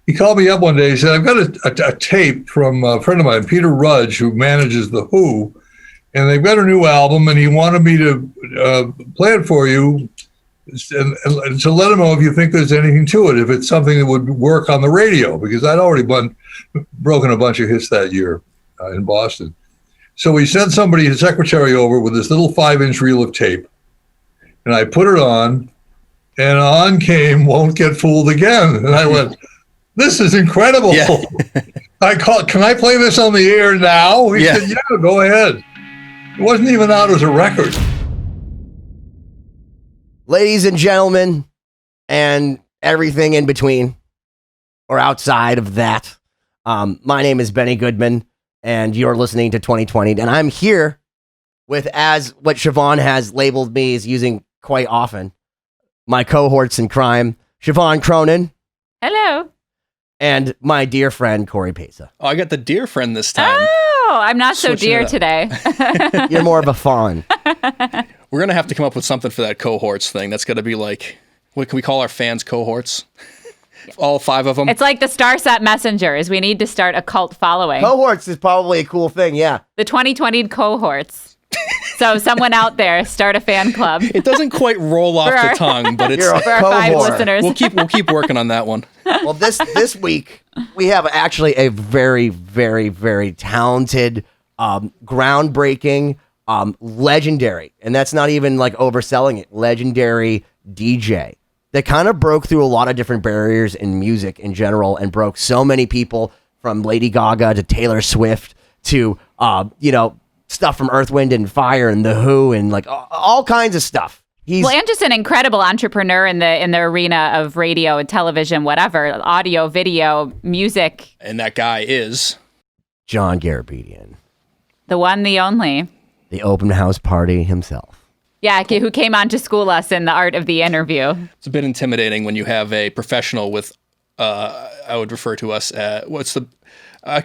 he called me up one day. He said, I've got a tape from a friend of mine, Peter Rudge, who manages The Who, and they've got a new album, and he wanted me to play it for you and to let him know if you think there's anything to it, if it's something that would work on the radio, because I'd already broken a bunch of hits that year in Boston. So he sent somebody, his secretary, over with this little 5-inch reel of tape, and I put it on, and on came Won't Get Fooled Again. And I went, this is incredible. Yeah. Can I play this on the air now? He said, yeah, go ahead. It wasn't even out as a record. Ladies and gentlemen, and everything in between or outside of that, my name is Benny Goodman, and you're listening to 2020. And I'm here with, as what Siobhán has labeled me as using quite often, my cohorts in crime, Siobhán Cronin. Hello. And my dear friend, Cory Pesa. Oh, I got the dear friend this time. Oh, I'm not so dear today. You're more of a fawn. We're going to have to come up with something for that cohorts thing. That's going to be like, what can we call our fans cohorts? All 5 of them? It's like the Starset Messengers. We need to start a cult following. Cohorts is probably a cool thing, yeah. The 2020 cohorts. So someone out there, start a fan club. It doesn't quite roll off the tongue, but it's for our 5 listeners. We'll keep working on that one. Well, this week we have actually a very, very, very talented, groundbreaking, legendary, and that's not even like overselling it, legendary DJ that kind of broke through a lot of different barriers in music in general and broke so many people, from Lady Gaga to Taylor Swift to stuff from Earth, Wind and Fire and The Who and like all kinds of stuff. And just an incredible entrepreneur in the arena of radio and television, whatever, audio, video, music. And that guy is John Garabedian. The one, the only. The open house party himself. Yeah, who came on to school us in the art of the interview. It's a bit intimidating when you have a professional with, I would refer to us,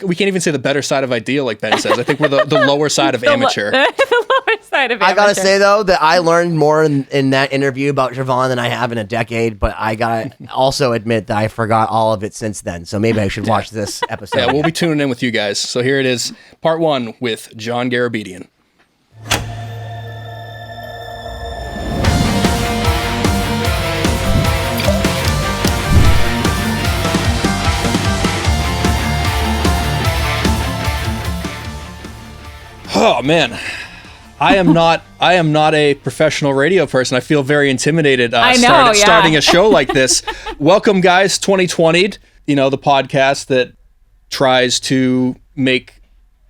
we can't even say the better side of ideal, like Ben says. I think we're the lower side of amateur. The lower side of amateur. I gotta say, though, that I learned more in that interview about Siobhán than I have in a decade, but I gotta also admit that I forgot all of it since then, so maybe I should watch this episode. Yeah, we'll be tuning in with you guys. So here it is, part 1 with John Garabedian. Oh man, I am not a professional radio person. I feel very intimidated starting a show like this. Welcome, guys, 2020. The podcast that tries to make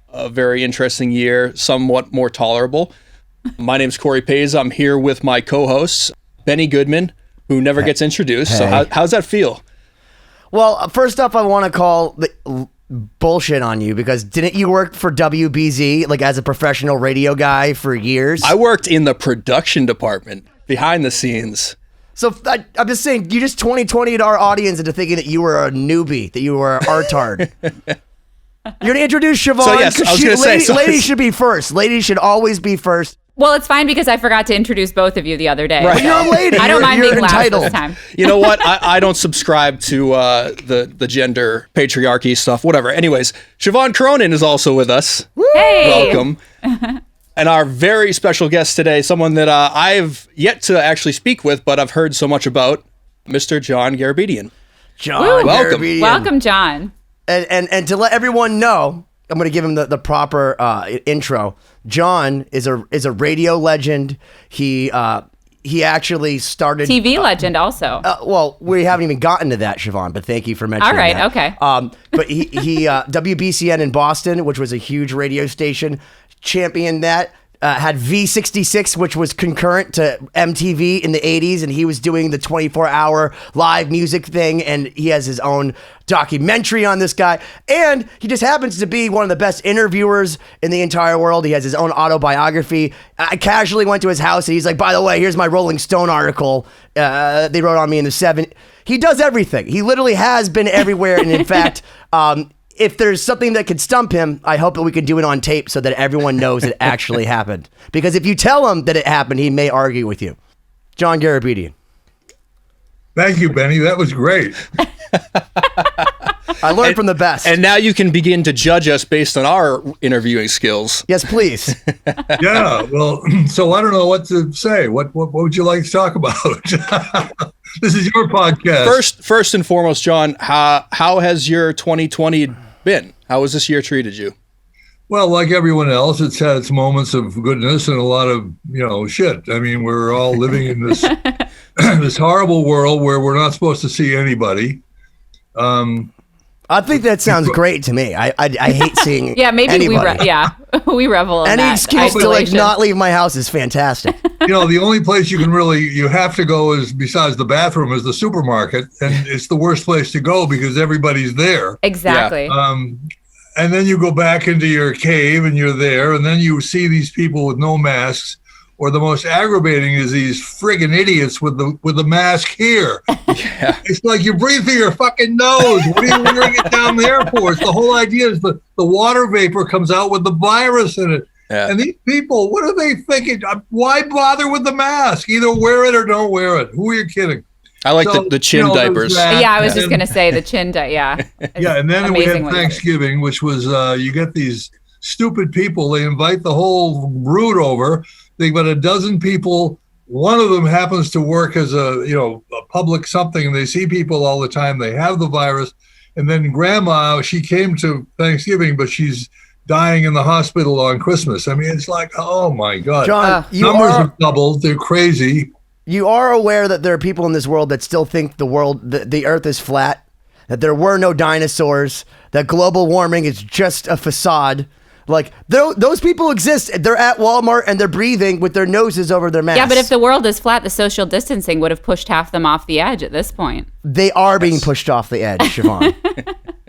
a very interesting year somewhat more tolerable. My name's Cory Pesa. I'm here with my co-hosts, Benny Goodman, who never gets introduced. Hey. So how's that feel? Well, first up, I want to call the bullshit on you, because didn't you work for WBZ like as a professional radio guy for years? I worked in the production department behind the scenes. So I'm just saying, you just 2020'd our audience into thinking that you were a newbie, that you were an artard. You're gonna introduce Siobhán. So yes, I was gonna say, ladies should be first. Ladies should always be first. Well, it's fine because I forgot to introduce both of you the other day. Right. You're a lady. I don't mind being last entitled this time. You know what? I don't subscribe to the gender patriarchy stuff, whatever. Anyways, Siobhán Cronin is also with us. Hey! Welcome. And our very special guest today, someone that I've yet to actually speak with, but I've heard so much about, Mr. John Garabedian. John welcome. Garabedian. Welcome, John. And to let everyone know, I'm going to give him the proper intro. John is a radio legend. He actually started TV legend also. Well, we haven't even gotten to that, Siobhán, but thank you for mentioning that. All right, okay. But he WBCN in Boston, which was a huge radio station, championed that. Had V66, which was concurrent to MTV in the 80s, and he was doing the 24-hour live music thing, and he has his own documentary on this guy, and he just happens to be one of the best interviewers in the entire world. He has his own autobiography. I casually went to his house, and he's like, by the way, here's my Rolling Stone article they wrote on me in the 70s. He does everything. He literally has been everywhere, and in fact, if there's something that could stump him, I hope that we can do it on tape so that everyone knows it actually happened. Because if you tell him that it happened, he may argue with you. John Garabedian. Thank you, Benny. That was great. I learned from the best. And now you can begin to judge us based on our interviewing skills. Yes, please. Yeah, well, so I don't know what to say. What would you like to talk about? This is your podcast. First and foremost, John, how has your 2020 been? How has this year treated you? Well, like everyone else, it's had its moments of goodness and a lot of, shit. I mean, we're all living in this this horrible world where we're not supposed to see anybody. I think that sounds great to me. I hate seeing maybe anybody. we revel in Any that excuse isolation. to not leave my house is fantastic. The only place you have to go is, besides the bathroom, is the supermarket, and it's the worst place to go because everybody's there. Exactly. And then you go back into your cave and you're there, and then you see these people with no masks. Or the most aggravating is these friggin' idiots with the mask here. Yeah. It's like you breathe through your fucking nose. What are you wearing it down there for? It's the whole idea is the water vapor comes out with the virus in it. Yeah. And these people, what are they thinking? Why bother with the mask? Either wear it or don't wear it. Who are you kidding? I like the chin diapers. I was just going to say the chin yeah. Yeah, and then we had Thanksgiving, which was, you get these stupid people. They invite the whole brood over. They've got a dozen people. One of them happens to work as a public something, and they see people all the time. They have the virus. And then grandma, she came to Thanksgiving, but she's dying in the hospital on Christmas. I mean, it's like, oh my God. John, numbers have doubled. They're crazy. You are aware that there are people in this world that still think the earth is flat, that there were no dinosaurs, that global warming is just a facade. Like, those people exist. They're at Walmart and they're breathing with their noses over their masks. Yeah, but if the world is flat, the social distancing would have pushed half them off the edge at this point. They are being pushed off the edge, Siobhán.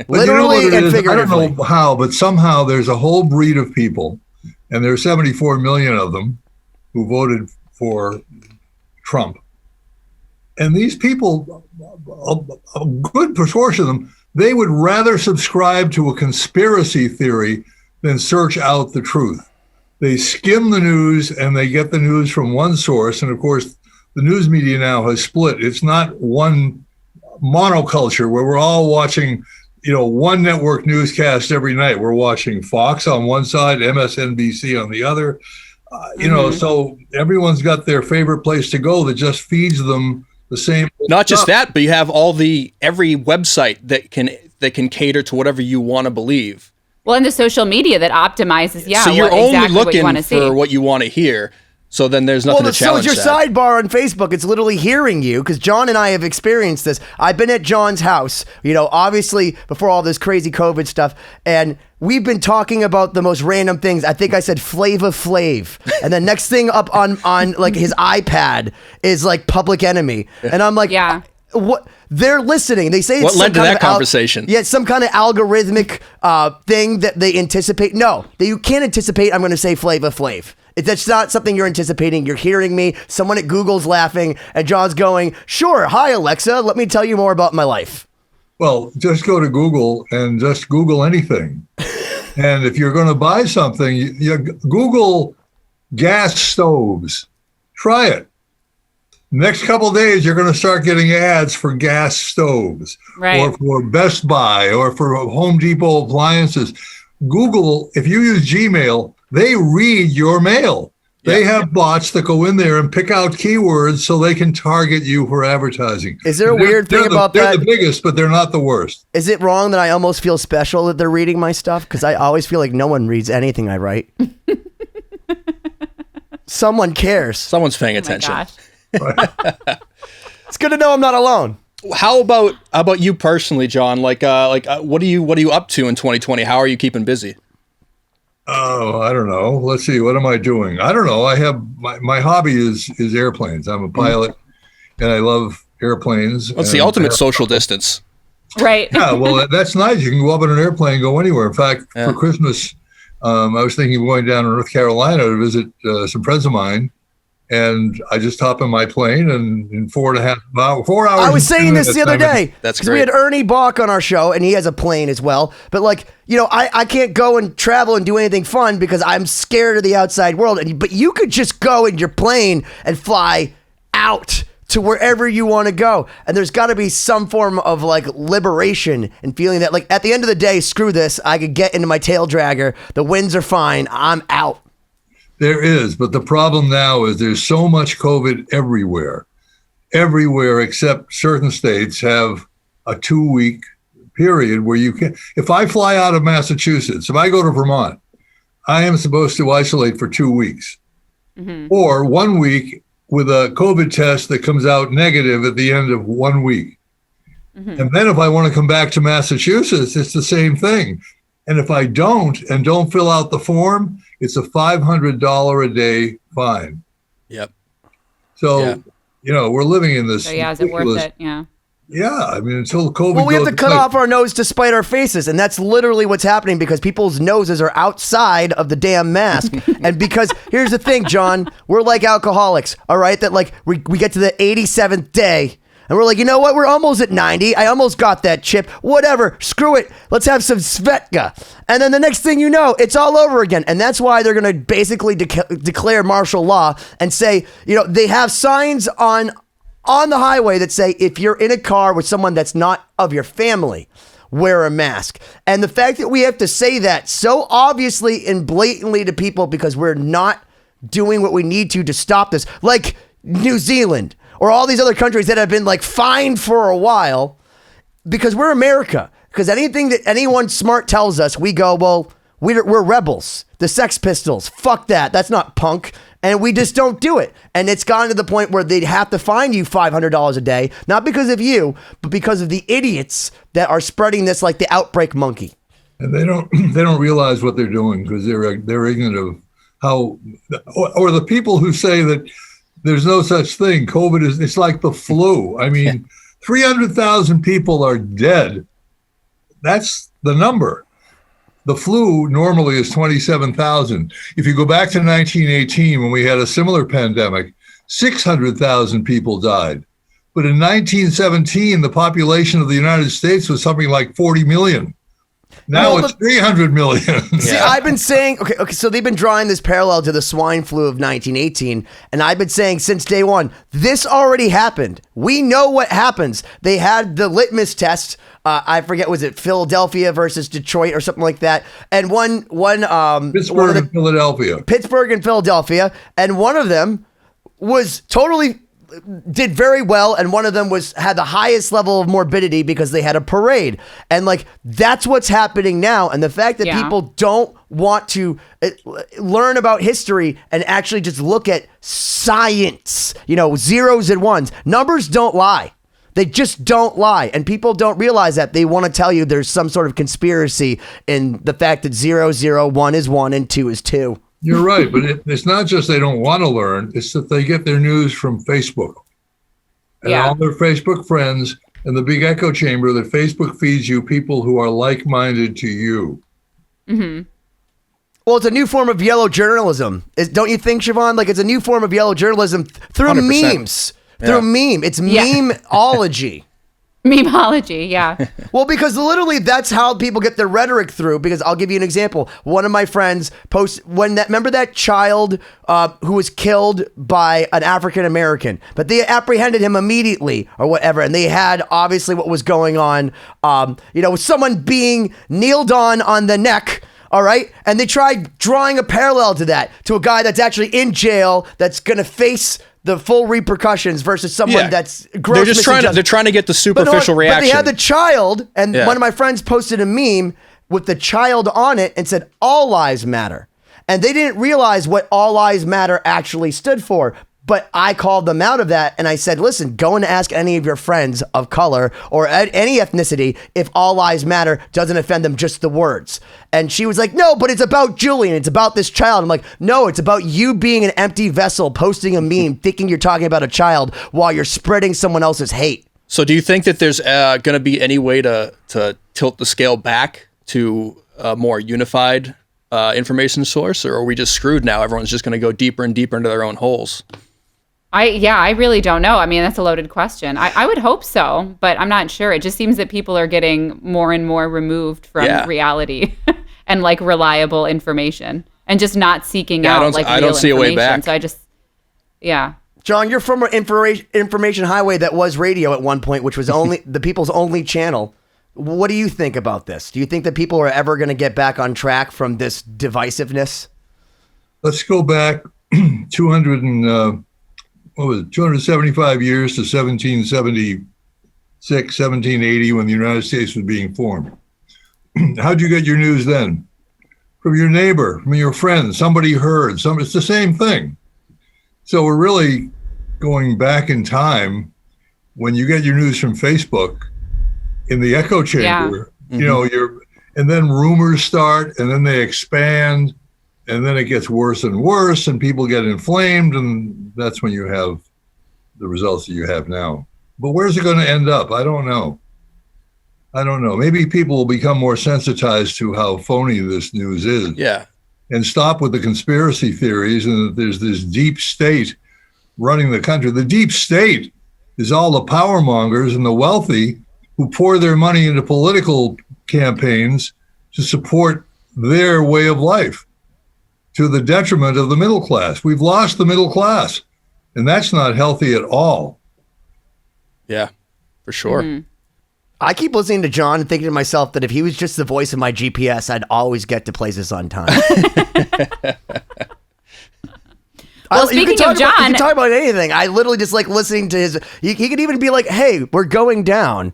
Literally and figuratively. I don't know how, but somehow there's a whole breed of people, and there are 74 million of them who voted for Trump. And these people, a good proportion of them, they would rather subscribe to a conspiracy theory than search out the truth. They skim the news and they get the news from one source. And of course, the news media now has split. It's not one monoculture where we're all watching, one network newscast every night. We're watching Fox on one side, MSNBC on the other. So everyone's got their favorite place to go that just feeds them the same. Not just that, but you have every website that can cater to whatever you want to believe. Well, and the social media that optimizes, so you're only looking for what you want to hear. So then there's nothing to challenge that. So your sidebar on Facebook, it's literally hearing you, because John and I have experienced this. I've been at John's house, obviously before all this crazy COVID stuff, and we've been talking about the most random things. I think I said Flava Flav, and the next thing up on like his iPad is like Public Enemy, and I'm like, yeah. What they're listening. They say it's what led to that conversation? Some kind of algorithmic thing that they anticipate. No, that you can't anticipate. I'm going to say Flava Flav. That's not something you're anticipating. You're hearing me. Someone at Google's laughing, and John's going, "Sure, hi Alexa, let me tell you more about my life." Well, just go to Google and just Google anything. And if you're going to buy something, you Google gas stoves. Try it. Next couple of days, you're going to start getting ads for gas stoves, or for Best Buy, or for Home Depot appliances. Google, if you use Gmail, they read your mail. They have bots that go in there and pick out keywords so they can target you for advertising. Is there a weird thing about that? They're the biggest, but they're not the worst. Is it wrong that I almost feel special that they're reading my stuff? Because I always feel like no one reads anything I write. Someone cares. Someone's paying attention. Gosh. It's good to know I'm not alone. How about you personally, John? Like what are you up to in 2020? How are you keeping busy? Oh, I don't know. Let's see. What am I doing? I don't know. I have my hobby is airplanes. I'm a pilot, and I love airplanes. Well, it's the ultimate social distance. Right. Yeah. Well, that's nice. You can go up in an airplane and go anywhere. In fact, for Christmas, I was thinking of going down to North Carolina to visit some friends of mine. And I just hop in my plane, and in 4.5 hours. I was saying this the other day. That's great. Because we had Ernie Bach on our show, and he has a plane as well. But I can't go and travel and do anything fun because I'm scared of the outside world. But you could just go in your plane and fly out to wherever you want to go. And there's got to be some form of like liberation and feeling that like at the end of the day, screw this. I could get into my tail dragger. The winds are fine. I'm out. There is, but the problem now is there's so much COVID everywhere. Everywhere except certain states have a 2-week period where you can. If I fly out of Massachusetts, if I go to Vermont, I am supposed to isolate for 2 weeks, or 1 week with a COVID test that comes out negative at the end of 1 week. And then if I want to come back to Massachusetts, it's the same thing. And if I don't fill out the form, it's a $500 a day fine. Yep. So, we're living in this. So is it worth it? Yeah. Yeah, I mean, until COVID. Well, we have to cut off our nose to spite our faces, and that's literally what's happening because people's noses are outside of the damn mask. And because here's the thing, John, we're like alcoholics, all right? That like we get to the 87th day, and we're like, you know what? We're almost at 90. I almost got that chip. Whatever, screw it. Let's have some Svedka. And then the next thing you know, it's all over again. And that's why they're going to basically declare martial law and say, they have signs on the highway that say, if you're in a car with someone that's not of your family, wear a mask. And the fact that we have to say that so obviously and blatantly to people because we're not doing what we need to stop this, like New Zealand or all these other countries that have been like fined for a while because we're America. Because anything that anyone smart tells us, we go, well, we're rebels. The Sex Pistols, fuck that. That's not punk. And we just don't do it. And it's gotten to the point where they'd have to fine you $500 a day, not because of you, but because of the idiots that are spreading this like the outbreak monkey. And they don't realize what they're doing because they're ignorant of how, or the people who say that there's no such thing. COVID it's like the flu. I mean, 300,000 people are dead. That's the number. The flu normally is 27,000. If you go back to 1918, when we had a similar pandemic, 600,000 people died. But in 1917, the population of the United States was something like 40 million. Now it's 300 million. See, I've been saying, okay, so they've been drawing this parallel to the swine flu of 1918, and I've been saying since day one, this already happened. We know what happens. They had the litmus test. I forget, was it Philadelphia versus Detroit or something like that? And Pittsburgh and Philadelphia. Pittsburgh and Philadelphia, and one of them was did very well, and one of them had the highest level of morbidity because they had a parade. And like that's what's happening now. And the fact that people don't want to learn about history and actually just look at science, zeros and ones. Numbers don't lie. They just don't lie. And people don't realize that. They want to tell you there's some sort of conspiracy in the fact that 0, 0, 1 is 1 and 2 is 2. You're right, but it's not just they don't want to learn, it's that they get their news from Facebook. And all their Facebook friends and the big echo chamber that Facebook feeds you people who are like-minded to you. Mm-hmm. Well, it's a new form of yellow journalism. Don't you think, Siobhán? Like it's a new form of yellow journalism through 100%. Memes. Through meme. It's memeology. Memeology, yeah. Well, because literally that's how people get their rhetoric through. Because I'll give you an example. One of my friends remember that child who was killed by an African American, but they apprehended him immediately or whatever, and they had obviously what was going on. Someone being kneeled on the neck. All right. And they tried drawing a parallel to that, to a guy that's actually in jail that's going to face the full repercussions versus someone that's gross. They're trying to get the superficial reaction. But they had the child, and one of my friends posted a meme with the child on it and said, "All lives matter." And they didn't realize what all lives matter actually stood for. But I called them out of that, and I said, listen, go and ask any of your friends of color or any ethnicity if all lives matter doesn't offend them, just the words. And she was like, no, but it's about Julian. It's about this child. I'm like, no, it's about you being an empty vessel, posting a meme, thinking you're talking about a child while you're spreading someone else's hate. So do you think that there's going to be any way to tilt the scale back to a more unified information source, or are we just screwed now? Everyone's just going to go deeper and deeper into their own holes. I really don't know. I mean, that's a loaded question. I would hope so, but I'm not sure. It just seems that people are getting more and more removed from reality and like reliable information and just not seeking out like real information. I don't see a way back. So John, you're from an information highway that was radio at one point, which was only the people's only channel. What do you think about this? Do you think that people are ever going to get back on track from this divisiveness? Let's go back 275 years to 1776, 1780, when the United States was being formed. How'd you get your news then? From your neighbor, from your friend, somebody heard. It's the same thing. So we're really going back in time when you get your news from Facebook in the echo chamber, and then rumors start, and then they expand, and then it gets worse and worse, and people get inflamed, and that's when you have the results that you have now. But where's it going to end up? I don't know. Maybe people will become more sensitized to how phony this news is. Yeah. And stop with the conspiracy theories and that there's this deep state running the country. The deep state is all the power mongers and the wealthy who pour their money into political campaigns to support their way of life to the detriment of the middle class. We've lost the middle class, and that's not healthy at all. Yeah, for sure. Mm-hmm. I keep listening to John and thinking to myself that if he was just the voice of my GPS, I'd always get to places on time. Well, speaking of John, you can talk about anything. I literally just like listening to his. He could even be like, "Hey, we're going down."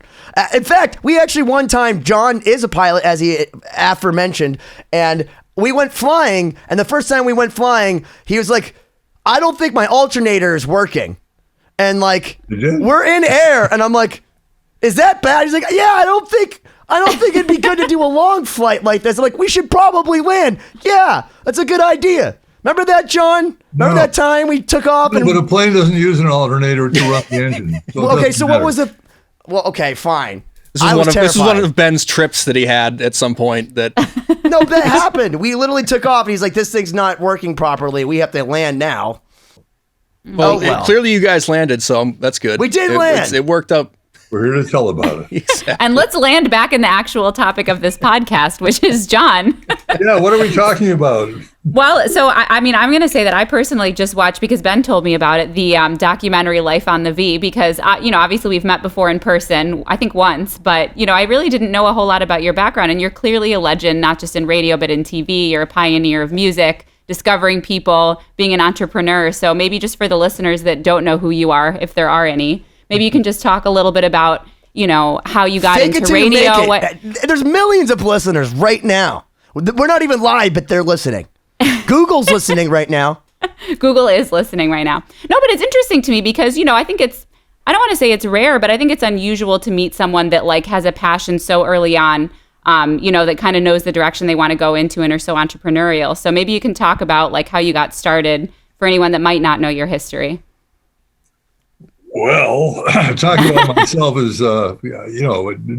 In fact, we actually one time, John is a pilot, as he aforementioned, and we went flying. And the first time we went flying, he was like, "I don't think my alternator is working," and like we're in air, and I'm like, "Is that bad?" He's like, "Yeah, I don't think it'd be good to do a long flight like this." I'm like, "We should probably land." Yeah, that's a good idea. Remember that, John? Remember that time we took off? But a plane doesn't use an alternator to run the engine. So what was the... Well, okay, fine. This was one of Ben's trips that he had at some point. That No, that happened. We literally took off, and he's like, "This thing's not working properly. We have to land now." Well, clearly you guys landed, so that's good. We did land. It worked out. We're here to tell about it. Exactly. And let's land back in the actual topic of this podcast, which is John. Yeah, what are we talking about? Well, so I mean, I'm going to say that I personally just watched, because Ben told me about it, the documentary Life on the V, because, obviously we've met before in person, I think once, but, I really didn't know a whole lot about your background. And you're clearly a legend, not just in radio, but in TV. You're a pioneer of music, discovering people, being an entrepreneur. So maybe just for the listeners that don't know who you are, if there are any, maybe you can just talk a little bit about, how you got into radio. There's millions of listeners right now. We're not even live, but they're listening. Google's listening right now. Google is listening right now. No, but it's interesting to me because, I think I don't want to say it's rare, but I think it's unusual to meet someone that like has a passion so early on, that kind of knows the direction they want to go into and are so entrepreneurial. So maybe you can talk about like how you got started for anyone that might not know your history. Well, talking about myself is, a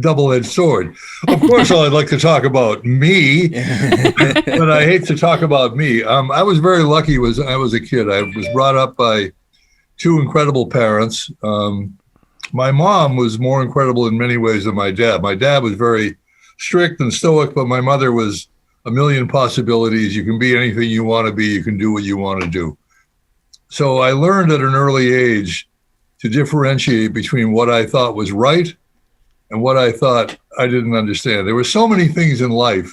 double-edged sword. Of course, I'd like to talk about me, but I hate to talk about me. I was very lucky when I was a kid. I was brought up by two incredible parents. My mom was more incredible in many ways than my dad. My dad was very strict and stoic, but my mother was a million possibilities. You can be anything you want to be. You can do what you want to do. So I learned at an early age to differentiate between what I thought was right and what I thought I didn't understand. There were so many things in life.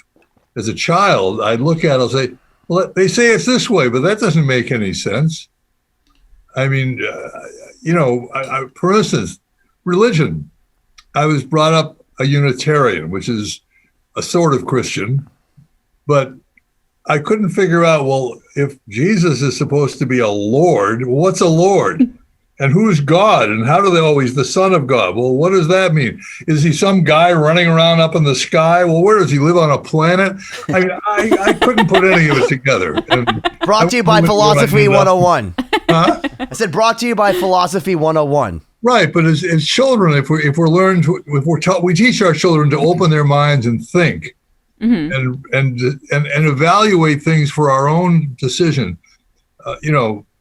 As a child, I'd look at it and say, well, they say it's this way, but that doesn't make any sense. I mean, for instance, religion. I was brought up a Unitarian, which is a sort of Christian, but I couldn't figure out, well, if Jesus is supposed to be a Lord, what's a Lord? And who's God? And how do they always the Son of God? Well, what does that mean? Is he some guy running around up in the sky? Well, where does he live, on a planet? I mean, I couldn't put any of it together. And brought to you by Philosophy 101. Huh? I said brought to you by Philosophy 101. Right, but as children, if we're taught, we teach our children to open their minds and think, and evaluate things for our own decision.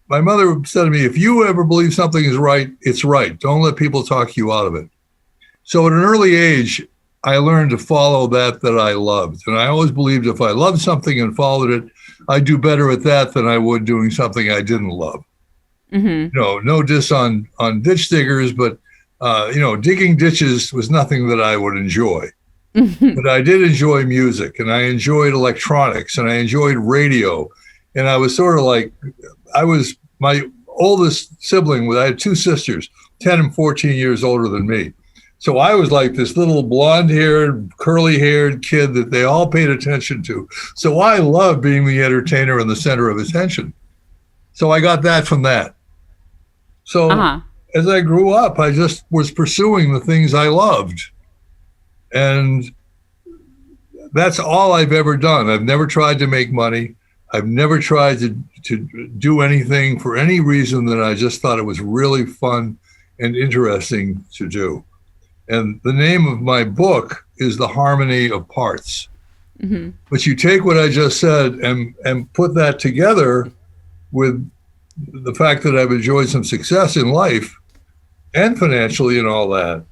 My mother said to me, if you ever believe something is right, it's right. Don't let people talk you out of it. So at an early age, I learned to follow that I loved. And I always believed if I loved something and followed it, I'd do better at that than I would doing something I didn't love. No diss on ditch diggers, but digging ditches was nothing that I would enjoy. But I did enjoy music, and I enjoyed electronics, and I enjoyed radio. And I was sort of like, my oldest sibling, I had two sisters, 10 and 14 years older than me. So I was like this little blonde-haired, curly-haired kid that they all paid attention to. So I loved being the entertainer and the center of attention. So I got that from that. So as I grew up, I just was pursuing the things I loved. And that's all I've ever done. I've never tried to make money. I've never tried to do anything for any reason than I just thought it was really fun and interesting to do. And the name of my book is The Harmony of Parts. But you take what I just said and put that together with the fact that I've enjoyed some success in life and financially and all that.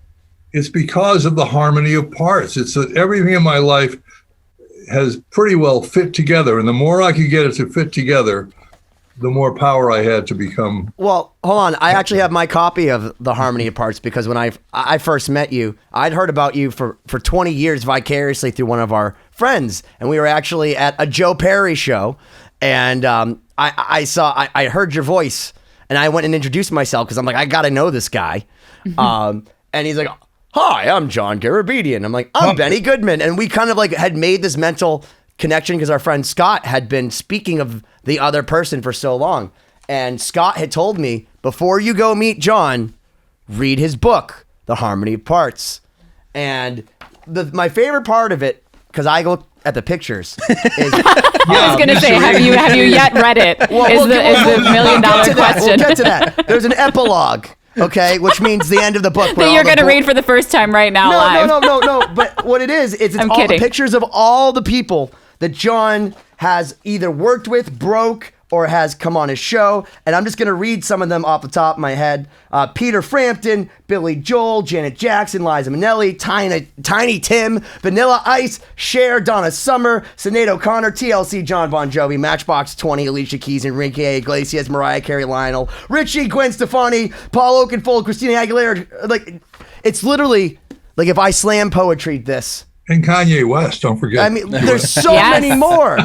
It's because of the harmony of parts. It's that everything in my life has pretty well fit together. And the more I could get it to fit together, the more power I had to become. Well, hold on. I actually have my copy of The Harmony of Parts because when I first met you, I'd heard about you for 20 years vicariously through one of our friends. And we were actually at a Joe Perry show. And I heard your voice and I went and introduced myself because I'm like, I got to know this guy. And he's like, hi, I'm John Garabedian. I'm like, I'm Benny Goodman. And we kind of like had made this mental connection because our friend Scott had been speaking of the other person for so long. And Scott had told me, before you go meet John, read his book, The Harmony of Parts. And my favorite part of it, because I look at the pictures, is... I was going to say, have you yet read it? Is the $1 million question. We'll get to that. There's an epilogue. Okay, which means the end of the book. That you're going to read for the first time right now live. No. But what it is, it's all kidding. The pictures of all the people that John has either worked with, broke, or has come on his show. And I'm just going to read some of them off the top of my head. Peter Frampton, Billy Joel, Janet Jackson, Liza Minnelli, Tiny Tim, Vanilla Ice, Cher, Donna Summer, Sinead O'Connor, TLC, John Bon Jovi, Matchbox 20, Alicia Keys, Enrique Iglesias, Mariah Carey, Lionel, Richie, Gwen Stefani, Paul Oakenfold, Christina Aguilera. Like, it's literally like if I slam poetry this. And Kanye West, don't forget. I mean, there's so many more.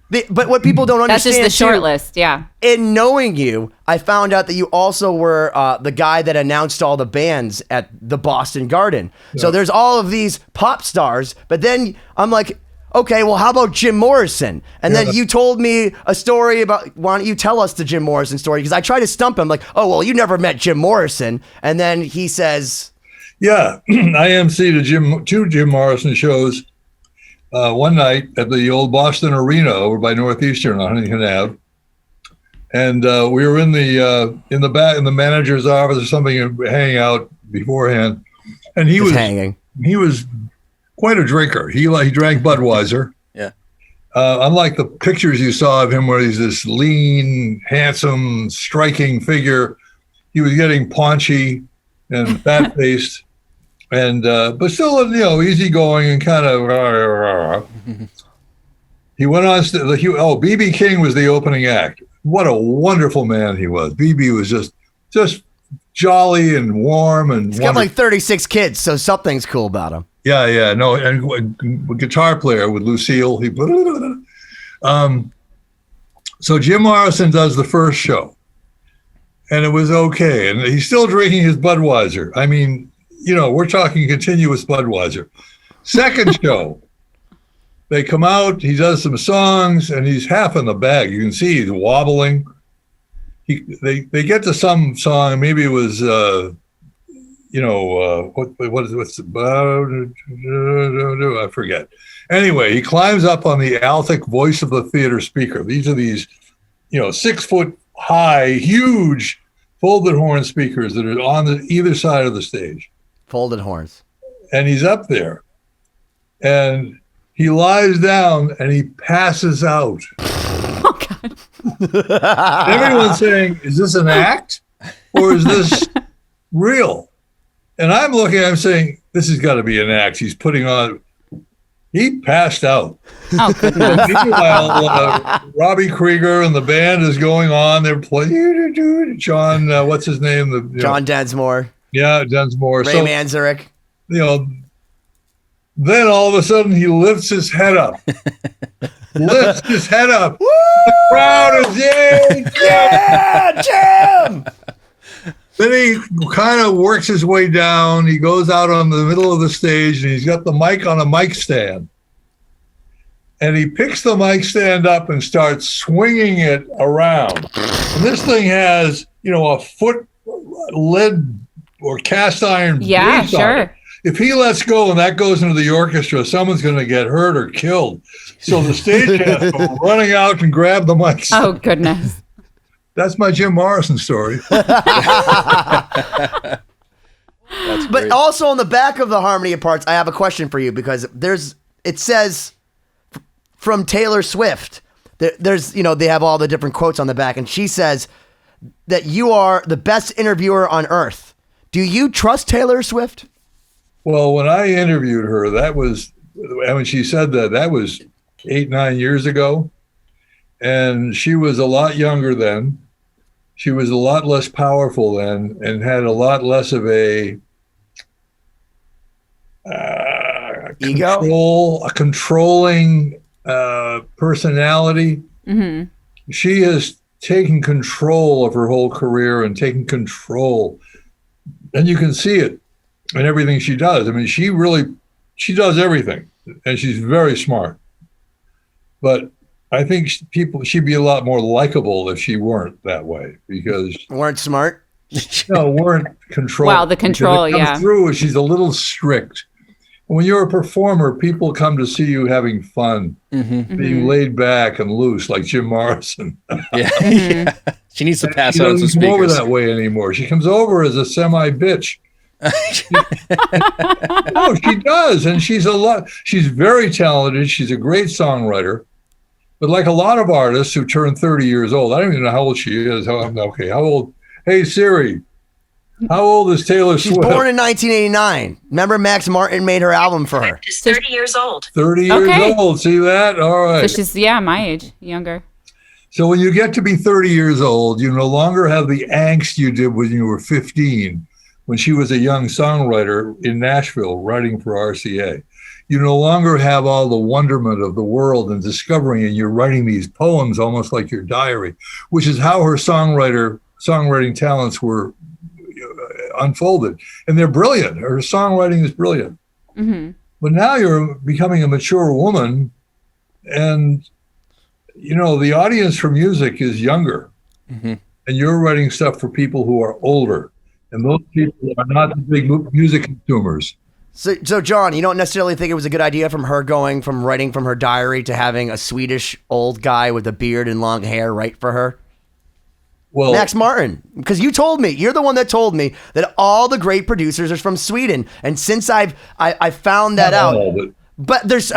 But what people don't understand, that's just the short list, yeah. In knowing you, I found out that you also were the guy that announced all the bands at the Boston Garden. Yeah. So there's all of these pop stars, but then I'm like, okay, well, how about Jim Morrison? And then you told me a story about, why don't you tell us the Jim Morrison story? Because I tried to stump him, like, oh, well, you never met Jim Morrison. And then he says... Yeah, I emceed two Jim Morrison shows. One night at the old Boston Arena over by Northeastern on Huntington Ave, and we were in the back in the manager's office or something, hanging out beforehand. And he was quite a drinker. He drank Budweiser. Yeah. Unlike the pictures you saw of him, where he's this lean, handsome, striking figure, he was getting paunchy and fat faced. And but still, easygoing and kind of. He went on. BB King was the opening act. What a wonderful man he was. BB was just jolly and warm and. He's got like 36 kids, so something's cool about him. Yeah, no, and a guitar player with Lucille. So Jim Morrison does the first show, and it was okay, and he's still drinking his Budweiser. I mean. We're talking continuous Budweiser. Second show, they come out, he does some songs, and he's half in the bag. You can see he's wobbling. They get to some song, maybe it was, what's I forget. Anyway, he climbs up on the Altec Voice of the Theater speaker. These are these, 6 foot high, huge folded horn speakers that are on either side of the stage. Folded horns. And he's up there and he lies down and he passes out. Oh, God. Everyone's saying, is this an act or is this real? And I'm saying, this has got to be an act. He's putting on, He passed out. Oh, goodness. Meanwhile, Robbie Krieger and the band is going on. They're playing John, what's his name? John Densmore. Yeah, Densmore. Ray Manzarek. Then all of a sudden he lifts his head up. Lifts his head up. Woo! The crowd is, yay! Yeah, Jim! Then he kind of works his way down. He goes out on the middle of the stage and he's got the mic on a mic stand. And he picks the mic stand up and starts swinging it around. And this thing has, a foot lead or cast iron base on it. If he lets go and that goes into the orchestra, someone's going to get hurt or killed. So the stage has to go running out and grab the mic stand. Oh, goodness. That's my Jim Morrison story. But also on the back of the harmony of parts, I have a question for you because it says from Taylor Swift. There's they have all the different quotes on the back, and she says that you are the best interviewer on earth. Do you trust Taylor Swift? Well, when I interviewed her, when she said that was 8-9 years ago, and she was a lot younger then. She was a lot less powerful then and had a lot less of a controlling personality. Mm-hmm. She has taken control of her whole career and taken control. And you can see it in everything she does. I mean, she does everything and she's very smart. But I think she'd be a lot more likable if she weren't that way because weren't smart. No, weren't control. Wow, the control, comes through. She's a little strict. When you're a performer, people come to see you having fun, being laid back and loose, like Jim Morrison. Yeah, she needs to pass out some speakers. She doesn't come over that way anymore. She comes over as a semi-bitch. No, she does, and she's very talented. She's a great songwriter. But like a lot of artists who turn 30 years old, I don't even know how old she is. How old? Hey, Siri, how old is Taylor Swift? She's born in 1989. Remember Max Martin made her album for her. She's 30 years old. 30 years old. See that? All right. So she's, my age, younger. So when you get to be 30 years old, you no longer have the angst you did when you were 15, when she was a young songwriter in Nashville writing for RCA. You no longer have all the wonderment of the world and discovering, and you're writing these poems almost like your diary, which is how her songwriting talents were unfolded. And they're brilliant. Her songwriting is brilliant. Mm-hmm. But now you're becoming a mature woman, and, the audience for music is younger. Mm-hmm. And you're writing stuff for people who are older. And those people are not the big music consumers. So John, you don't necessarily think it was a good idea from her going from writing from her diary to having a Swedish old guy with a beard and long hair write for her? Well, Max Martin, because you're the one that told me that all the great producers are from Sweden. And since I found that out, but there's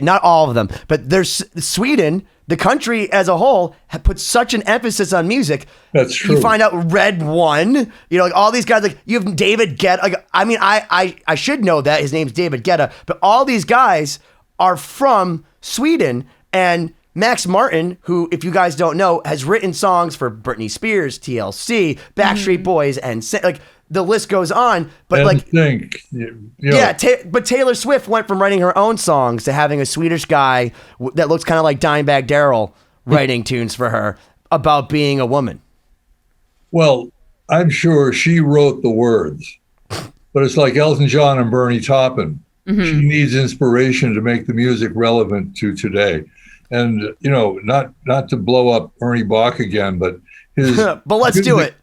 not all of them, but there's Sweden, the country as a whole, put such an emphasis on music. That's true. You find out Red One, like all these guys, like you have David Guetta. Like, I mean, I should know that his name's David Guetta, but all these guys are from Sweden. And Max Martin, who, if you guys don't know, has written songs for Britney Spears, TLC, Backstreet Boys, and the list goes on. But but Taylor Swift went from writing her own songs to having a Swedish guy that looks kind of like Dimebag Darrell writing tunes for her about being a woman. Well, I'm sure she wrote the words, but it's like Elton John and Bernie Taupin. Mm-hmm. She needs inspiration to make the music relevant to today. And, not to blow up Ernie Bach again, but his... but let's do it.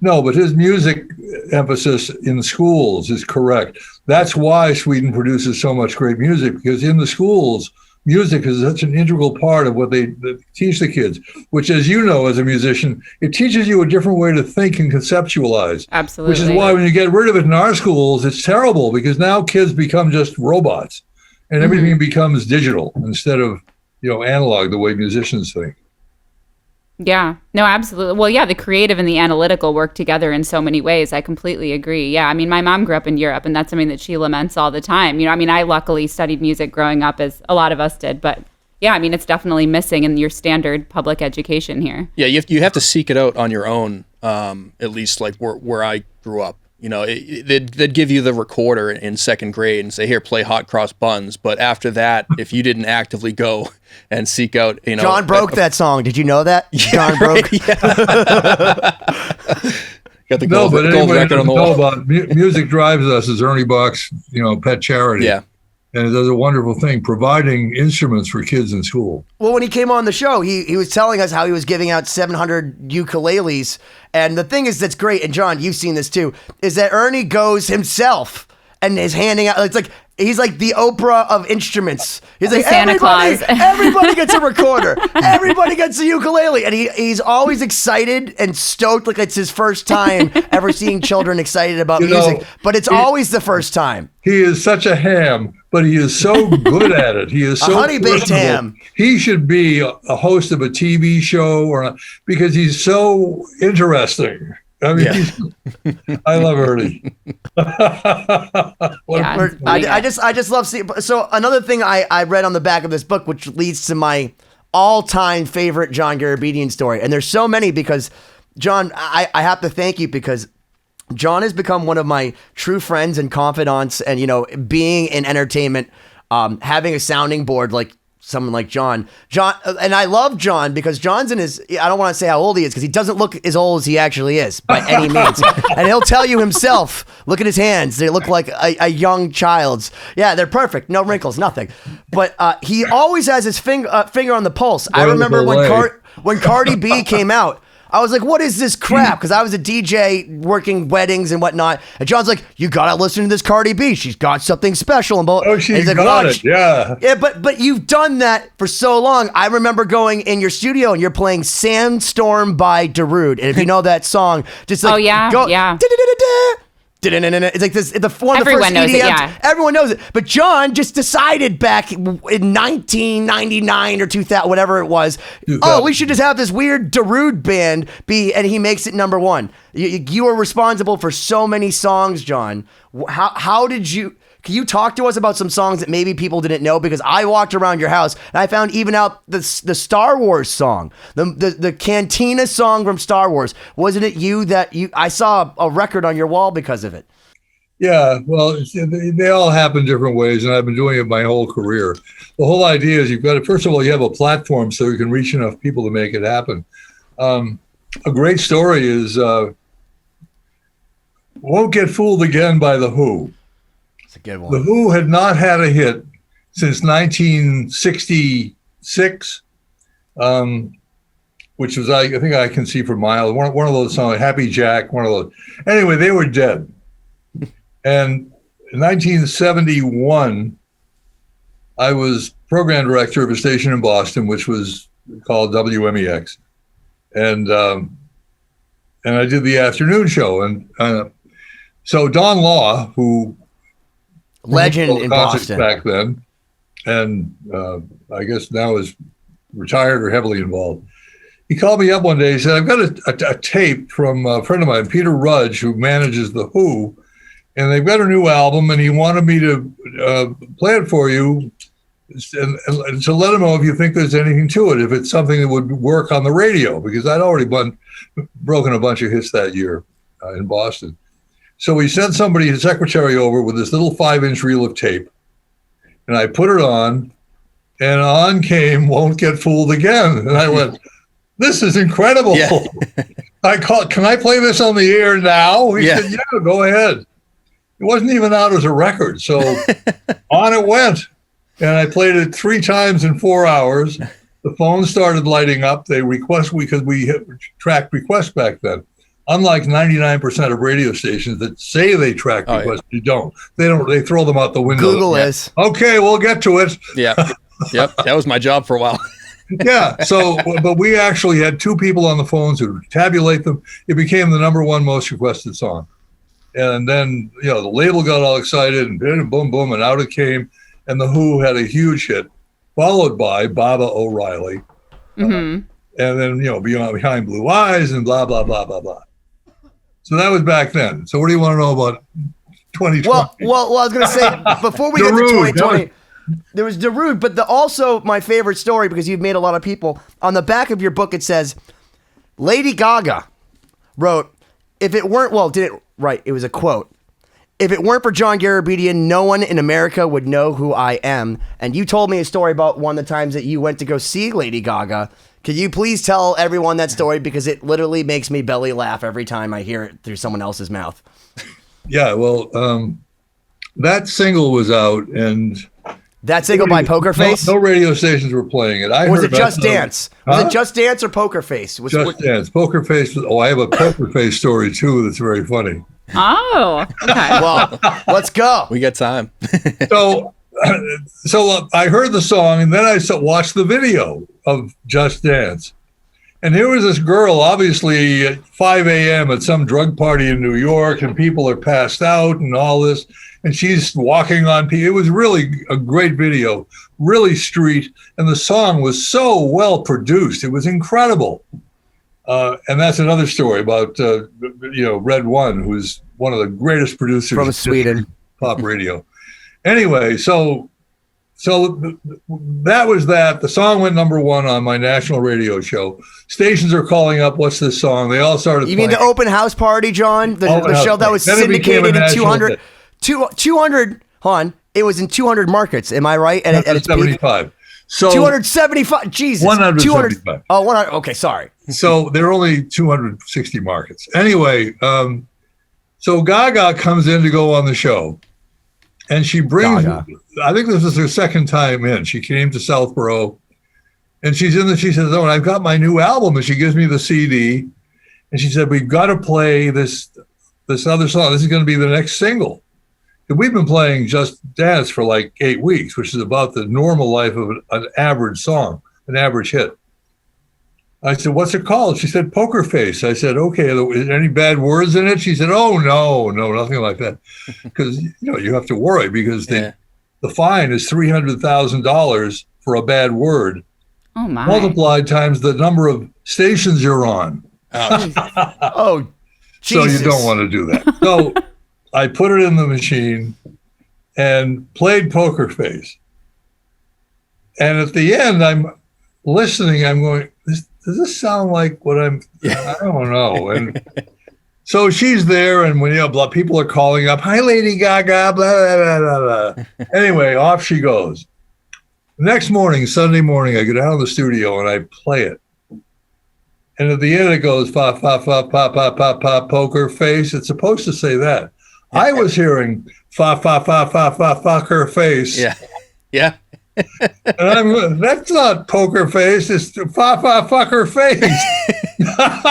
No, but his music emphasis in schools is correct. That's why Sweden produces so much great music, because in the schools, music is such an integral part of what they teach the kids, which, as you know, as a musician, it teaches you a different way to think and conceptualize. Absolutely. Which is why when you get rid of it in our schools, it's terrible, because now kids become just robots and everything becomes digital instead of, analog, the way musicians think. Yeah, no, absolutely. Well, yeah, the creative and the analytical work together in so many ways. I completely agree. Yeah, I mean, my mom grew up in Europe, and that's something that she laments all the time. I mean, I luckily studied music growing up, as a lot of us did, but yeah, I mean, it's definitely missing in your standard public education here. Yeah, you have to seek it out on your own, at least like where I grew up. They'd give you the recorder in second grade and say, here, play Hot Cross Buns. But after that, if you didn't actively go and seek out, John broke that song. Did you know that? Yeah, John broke. Right, yeah. Got the gold record on the wall. About music drives us is Ernie Bach's, pet charity. Yeah. And it does a wonderful thing, providing instruments for kids in school. Well, when he came on the show, he was telling us how he was giving out 700 ukuleles. And the thing is that's great, and John, you've seen this too, is that Ernie goes himself and is handing out, he's like the Oprah of instruments. He's like, Santa Claus. Everybody gets a recorder. Everybody gets a ukulele. And he's always excited and stoked like it's his first time ever seeing children excited about music. But it's always the first time. He is such a ham, but he is so good at it. He is so a honey-baked ham. He should be a host of a TV show because he's so interesting. I mean, I love Ernie. I just love seeing. So another thing I read on the back of this book, which leads to my all-time favorite John Garabedian story, and there's so many because John, I have to thank you because John has become one of my true friends and confidants, and being in entertainment, having a sounding board like someone like John, and I love John because John's in his, I don't want to say how old he is because he doesn't look as old as he actually is by any means. And he'll tell you himself, look at his hands. They look like a young child's. Yeah, they're perfect. No wrinkles, nothing. But he always has his finger on the pulse. I remember when Cardi B came out, I was like, what is this crap? Because I was a DJ working weddings and whatnot. And John's like, you got to listen to this Cardi B. She's got something special. And she's like, got it, yeah. Yeah, but you've done that for so long. I remember going in your studio and you're playing Sandstorm by Darude. And if you know that song, just like, yeah. It's like this, the one of the Everyone first knows EDMs. it, yeah. Everyone knows it. But John just decided back in 1999 or 2000, whatever it was, we should just have this weird Darude band and he makes it number one. You were responsible for so many songs, John. How did you... Can you talk to us about some songs that maybe people didn't know? Because I walked around your house and I found even out the Star Wars song, the Cantina song from Star Wars. Wasn't it you that I saw a record on your wall because of it? Yeah, well, they all happen different ways, and I've been doing it my whole career. The whole idea is you've got to, first of all, you have a platform so you can reach enough people to make it happen. A great story is Won't Get Fooled Again by The Who. It's a good one. The Who had not had a hit since 1966, which was, I think I Can See for Miles, one of those songs, Happy Jack, one of those. Anyway, they were dead. And in 1971, I was program director of a station in Boston, which was called WMEX. And I did the afternoon show. And so Don Law, who legend in Boston back then, and I guess now is retired or heavily involved. He called me up one day. He said, "I've got a tape from a friend of mine, Peter Rudge, who manages the Who, and they've got a new album, and he wanted me to play it for you, and to let him know if you think there's anything to it, if it's something that would work on the radio, because I'd already broken a bunch of hits that year in Boston." So we sent somebody, his secretary, over with this little 5-inch reel of tape, and I put it on, and on came Won't Get Fooled Again. And I went, this is incredible. Yeah. I called, can I play this on the air now? He said, yeah, go ahead. It wasn't even out as a record. So on it went. And I played it 3 times in 4 hours. The phone started lighting up. They request, because we tracked requests back then. Unlike 99% of radio stations that say they track requests, you don't. They don't. They throw them out the window. Google is. Okay, we'll get to it. Yeah. Yep. That was my job for a while. Yeah. So, but we actually had 2 people on the phones who tabulate them. It became the #1 most requested song. And then, the label got all excited and boom, boom, and out it came. And the Who had a huge hit, followed by Baba O'Reilly. Mm-hmm. and then, Behind Blue Eyes and blah, blah, blah, blah, blah. So that was back then. So what do you want to know about 2020? Well, I was going to say, before we get to 2020, there was Darude, but also my favorite story, because you've made a lot of people, on the back of your book, it says, Lady Gaga wrote, if it weren't, it was a quote. If it weren't for John Garabedian, no one in America would know who I am. And you told me a story about one of the times that you went to go see Lady Gaga. Could you please tell everyone that story? Because it literally makes me belly laugh every time I hear it through someone else's mouth. Yeah, well, that single was out, and... That single by Poker Face? No radio stations were playing it. Was it Just Dance? Was it Just Dance or Poker Face? Just Dance. Poker Face. I have a Poker Face story, too, that's very funny. Oh, okay. Well, let's go. We got time. So I heard the song, and then I watched the video of Just Dance. And here was this girl, obviously at 5 a.m. at some drug party in New York, and people are passed out and all this. And she's walking on people. It was really a great video, really street. And the song was so well produced. It was incredible. And that's another story about, Red One, who's one of the greatest producers from Sweden, pop radio. Anyway, so that was that. The song went number one on my national radio show. Stations are calling up, what's this song? They all started You playing. mean the open house party, John? The show that was syndicated in 200, 200, it was in 200 markets. Am I right? At its peak? 75. So 275. Jesus. 175. Oh, 100. Okay, sorry. So there are only 260 markets. Anyway, so Gaga comes in to go on the show. And she brings, Gaga. I think this is her second time in. She came to Southborough, and she says, oh, I've got my new album. And she gives me the CD. And she said, we've got to play this other song. This is going to be the next single. And we've been playing Just Dance for like 8 weeks, which is about the normal life of an average song, an average hit. I said, what's it called? She said, Poker Face. I said, okay, is there any bad words in it? She said, oh, no, nothing like that. Because, you have to worry because the fine is $300,000 for a bad word. Oh, my. Multiplied times the number of stations you're on. Oh, Jesus. So you don't want to do that. So I put it in the machine and played Poker Face. And at the end, I'm listening, I'm going, does this sound like what I don't know. And so she's there, and when people are calling up, hi, Lady Gaga, blah, blah, blah, blah, blah. Anyway, off she goes. The next morning, Sunday morning, I go down to the studio and I play it. And at the end, it goes, fa, fa, fa, pa, pa, pa, pa, Poker Face. It's supposed to say that. I was hearing fa, fa, fa, fa, fa, fucker face. Yeah. Yeah. And that's not Poker Face, it's fa, fa, fucker face.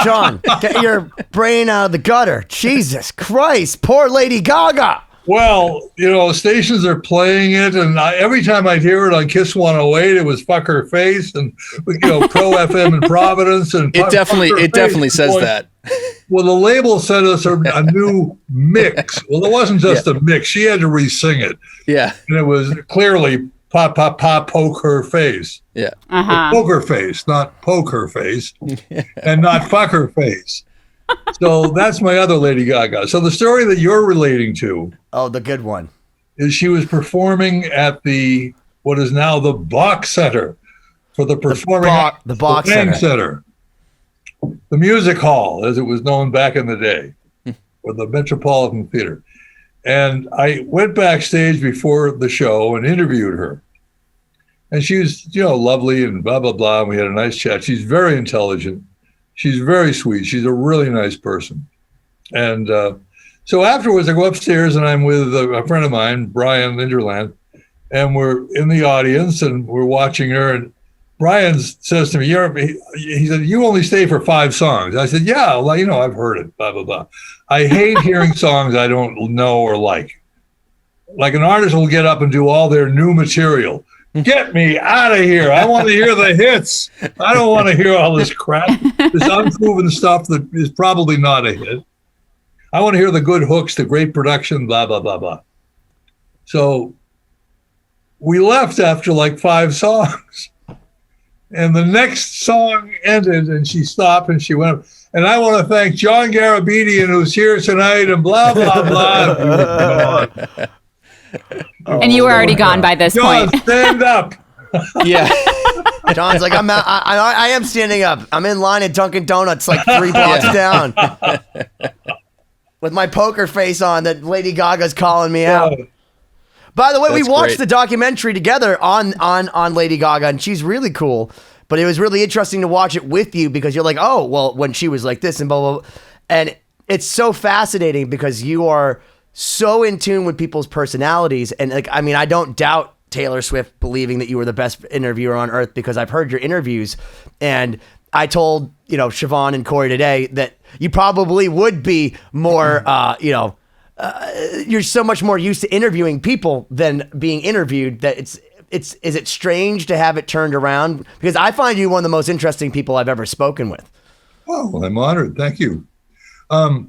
John, get your brain out of the gutter. Jesus Christ, poor Lady Gaga. Well, stations are playing it, and every time I'd hear it on Kiss 108, it was fucker face, and Pro FM in Providence, and it definitely says that. Well, the label sent us a new mix. Well, it wasn't just a mix; she had to re-sing it. Yeah, and it was clearly "pa pa pa Poker Face." Yeah, Poker Face, not Poker Face, and not fucker face. So that's my other Lady Gaga. So the story that you're relating to, the good one, is she was performing at what is now the Bach Center for the Performing Arts, the Bach Center, the Music Hall, as it was known back in the day, or the Metropolitan Theater. And I went backstage before the show and interviewed her. And she was, lovely and blah, blah, blah. And we had a nice chat. She's very intelligent. She's very sweet. She's a really nice person. And so afterwards, I go upstairs and I'm with a friend of mine, Brian Linderland, and we're in the audience and we're watching her. And Brian says to me, he said, you only stay for 5 songs. I said, yeah, well, I've heard it, blah, blah, blah. I hate hearing songs I don't know or like. Like an artist will get up and do all their new material. Get me out of here. I want to hear the hits. I don't want to hear all this crap, this unproven stuff that is probably not a hit. I want to hear the good hooks, the great production, blah, blah, blah, blah. So we left after like 5 songs. And the next song ended, and she stopped, and she went, and I want to thank John Garabedian, who's here tonight, and blah, blah, blah. And you were already gone by this John, point. stand up. Yeah. John's like, I am standing up. I'm in line at Dunkin' Donuts, like 3 blocks down, with my poker face on that Lady Gaga's calling me out. By the way, we watched the documentary together on Lady Gaga, and she's really cool. But it was really interesting to watch it with you because you're like, oh, well, when she was like this and blah, blah, blah. And it's so fascinating because you are so in tune with people's personalities. And like, I mean, I don't doubt Taylor Swift believing that you were the best interviewer on earth because I've heard your interviews. And I told, Siobhán and Cory today that you probably would be more, you're so much more used to interviewing people than being interviewed that is it strange to have it turned around? Because I find you one of the most interesting people I've ever spoken with. Oh, well, I'm honored. Thank you. No,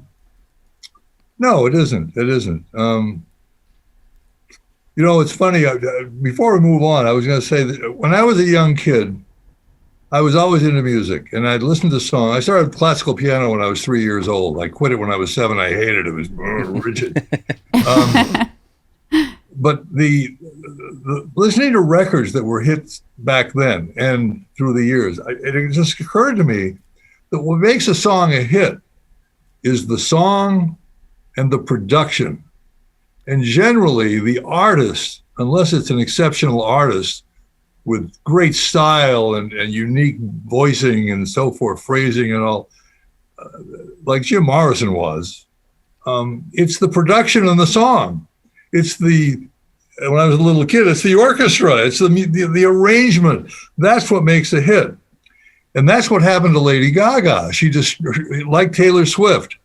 it isn't. It isn't. It's funny. Before we move on, I was going to say that when I was a young kid, I was always into music, and I'd listen to songs. I started classical piano when I was 3 years old. I quit it when I was 7. I hated it. It was rigid. But the listening to records that were hits back then and through the years, it just occurred to me that what makes a song a hit is the song and the production. And generally, the artist, unless it's an exceptional artist with great style and unique voicing and so forth, phrasing and all, like Jim Morrison was, it's the production and the song. It's when I was a little kid, it's the orchestra, it's the arrangement. That's what makes a hit. And that's what happened to Lady Gaga. She just, like Taylor Swift,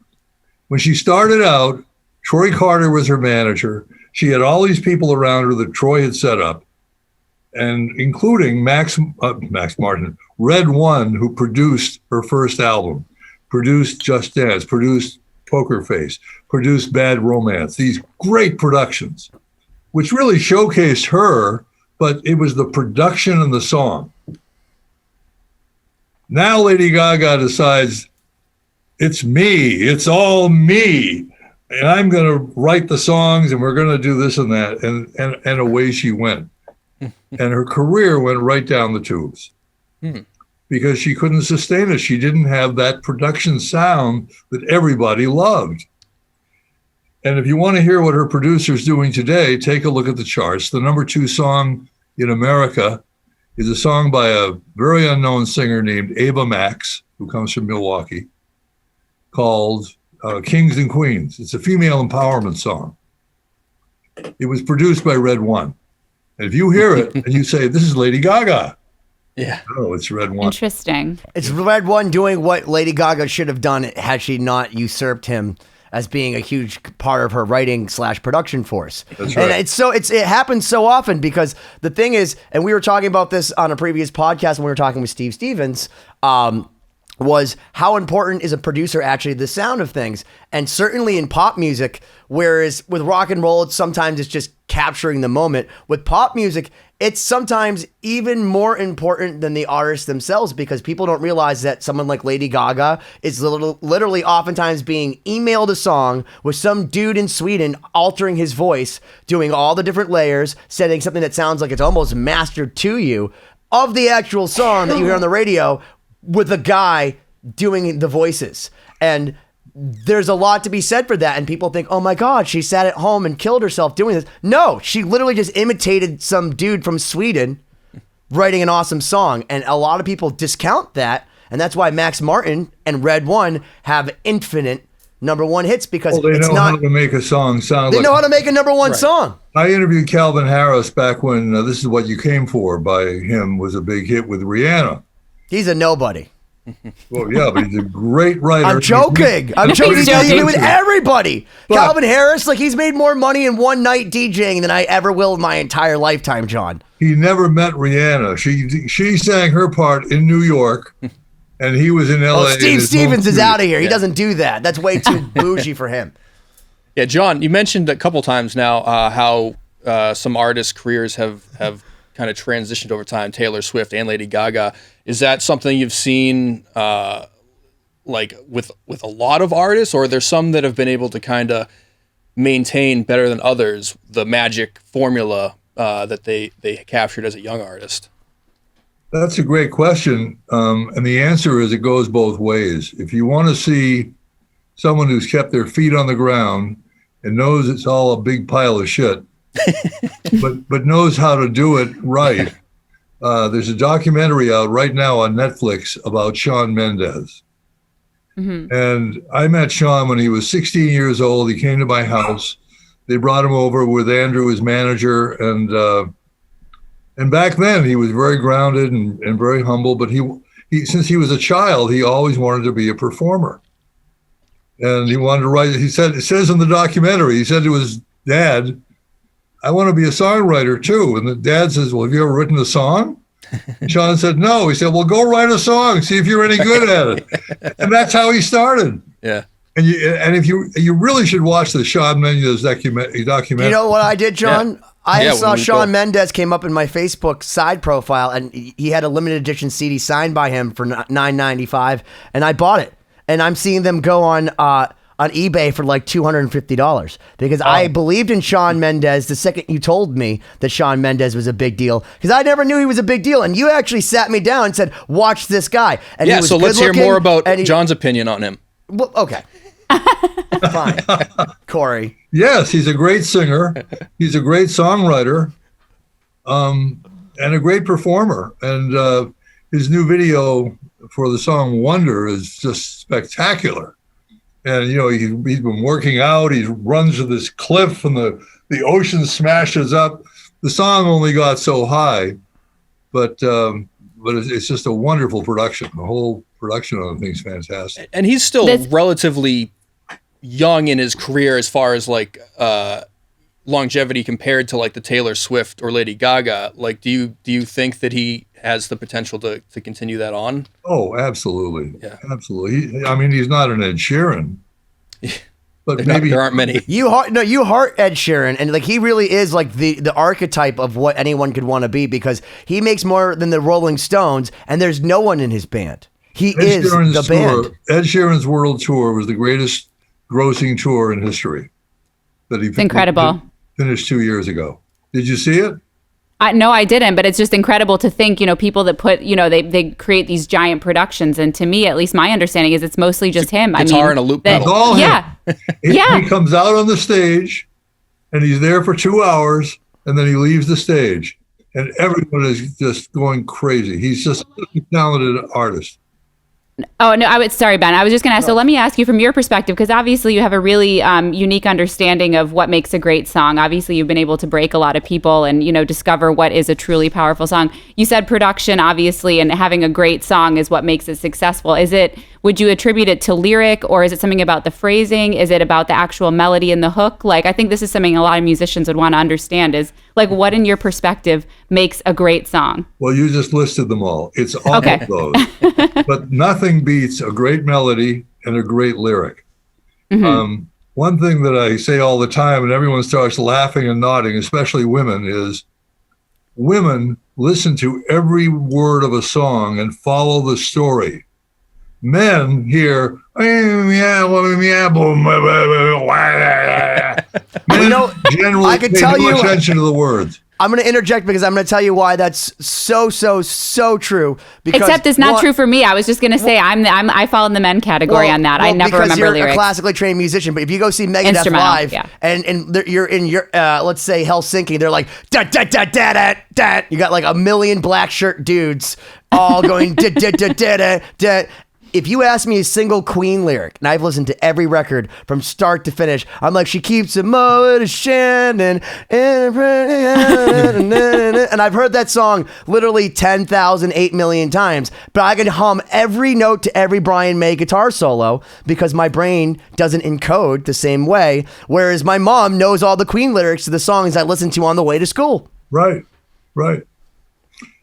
when she started out, Troy Carter was her manager. She had all these people around her that Troy had set up, and including Max Martin, Red One, who produced her first album, produced Just Dance, produced Poker Face, produced Bad Romance, these great productions, which really showcased her, but it was the production and the song. Now Lady Gaga decides, it's me, it's all me, and I'm going to write the songs, and we're going to do this and that, and away she went. And her career went right down the tubes because she couldn't sustain it. She didn't have that production sound that everybody loved. And if you want to hear what her producer's doing today, take a look at the charts. The number 2 song in America is a song by a very unknown singer named Ava Max, who comes from Milwaukee, called Kings and Queens. It's a female empowerment song. It was produced by Red One. And if you hear it and you say, this is Lady Gaga. Yeah. Oh, it's Red One. Interesting. It's Red One doing what Lady Gaga should have done had she not usurped him as being a huge part of her writing / production force. That's right. And it happens so often because the thing is, and we were talking about this on a previous podcast when we were talking with Steve Stevens, was how important is a producer actually the sound of things. And certainly in pop music, whereas with rock and roll, sometimes it's just capturing the moment. With pop music, it's sometimes even more important than the artists themselves because people don't realize that someone like Lady Gaga is literally oftentimes being emailed a song with some dude in Sweden altering his voice, doing all the different layers, setting something that sounds like it's almost mastered to you of the actual song that you hear on the radio with a guy doing the voices. And there's a lot to be said for that. And people think, oh my God, she sat at home and killed herself doing this. No, she literally just imitated some dude from Sweden writing an awesome song. And a lot of people discount that. And that's why Max Martin and Red One have infinite number 1 hits because they know how to make a song sound they know how to make a number 1 song. I interviewed Calvin Harris back when This Is What You Came For by him was a big hit with Rihanna. He's a nobody. Well, yeah, but he's a great writer. I'm joking. He's joking with everybody. But Calvin Harris, he's made more money in one night DJing than I ever will in my entire lifetime, John. He never met Rihanna. She sang her part in New York, and he was in L.A. Steve Stevens is out of here. He doesn't do that. That's way too bougie for him. Yeah, John, you mentioned a couple times now how some artists' careers have kind of transitioned over time, Taylor Swift and Lady Gaga. Is that something you've seen like with a lot of artists, or are there some that have been able to kind of maintain better than others the magic formula that they captured as a young artist? That's a great question. And the answer is it goes both ways. If you want to see someone who's kept their feet on the ground and knows it's all a big pile of shit, but knows how to do it right, there's a documentary out right now on Netflix about Shawn Mendes. Mm-hmm. And I met Shawn when he was 16 years old. He came to my house. They brought him over with Andrew, his manager, and back then he was very grounded and very humble. But he since he was a child, he always wanted to be a performer, and he wanted to write. He said, it says in the documentary, he said to his dad, "I want to be a songwriter too." And the dad says, "Well, have you ever written a song?" And Shawn said, "No." He said, "Well, go write a song, see if you're any good at it." And that's how he started. Yeah. And if you really should watch the Shawn Mendes documentary. You know what I did, John? Yeah. I saw Shawn Mendes came up in my Facebook side profile, and he had a limited edition CD signed by him for $9.95, and I bought it. And I'm seeing them go on eBay for like $250 because I believed in Shawn Mendes the second you told me that Shawn Mendes was a big deal, because I never knew he was a big deal, and you actually sat me down and said, "Watch this guy." And yeah, so let's hear more about John's opinion on him. Well, okay. Fine. Cory. Yes, he's a great singer. He's a great songwriter, and a great performer. And his new video for the song Wonder is just spectacular. And, you know, he's been working out. He runs to this cliff and the ocean smashes up. The song only got so high, but it's just a wonderful production. The whole production on the thing's fantastic. And he's still relatively young in his career as far as like longevity compared to like the Taylor Swift or Lady Gaga. Like, do you think that he has the potential to continue that on? Oh, absolutely. Yeah. Absolutely. I mean, he's not an Ed Sheeran, but maybe there aren't many. You heart Ed Sheeran, and like he really is like the archetype of what anyone could want to be, because he makes more than the Rolling Stones, and there's no one in his band. He is the band. Ed Sheeran's world tour was the greatest grossing tour in history. It's incredible. Finished 2 years ago. Did you see it? No, I didn't, but it's just incredible to think, people that put, they create these giant productions. And to me, at least my understanding is it's mostly just him. Guitar and a loop pedal. It's all him. Yeah. He comes out on the stage and he's there for 2 hours and then he leaves the stage and everyone is just going crazy. He's just a talented artist. Oh, no, sorry, Ben. I was just going to ask, so let me ask you from your perspective, because obviously you have a really unique understanding of what makes a great song. Obviously, you've been able to break a lot of people and, discover what is a truly powerful song. You said production, obviously, and having a great song is what makes it successful. Would you attribute it to lyric, or is it something about the phrasing? Is it about the actual melody and the hook? Like, I think this is something a lot of musicians would want to understand is, like, what in your perspective makes a great song? Well, you just listed them all. It's all of those. But nothing beats a great melody and a great lyric. Mm-hmm. One thing that I say all the time, and everyone starts laughing and nodding, especially women, is women listen to every word of a song and follow the story. Men hear, men generally pay no attention to the words. I'm going to interject because I'm going to tell you why that's so true. Because except it's not true for me. I was just going to say I fall in the men category on that. I never remember lyrics. You're a classically trained musician, but if you go see Megadeth live and you're in your let's say Helsinki, they're like da da da da da da. You got like a million black shirt dudes all going da da da da da da. If you ask me a single Queen lyric, and I've listened to every record from start to finish, I'm like, she keeps a moe to Shannon, and I've heard that song literally 8 million times, but I can hum every note to every Brian May guitar solo because my brain doesn't encode the same way, whereas my mom knows all the Queen lyrics to the songs I listen to on the way to school. Right.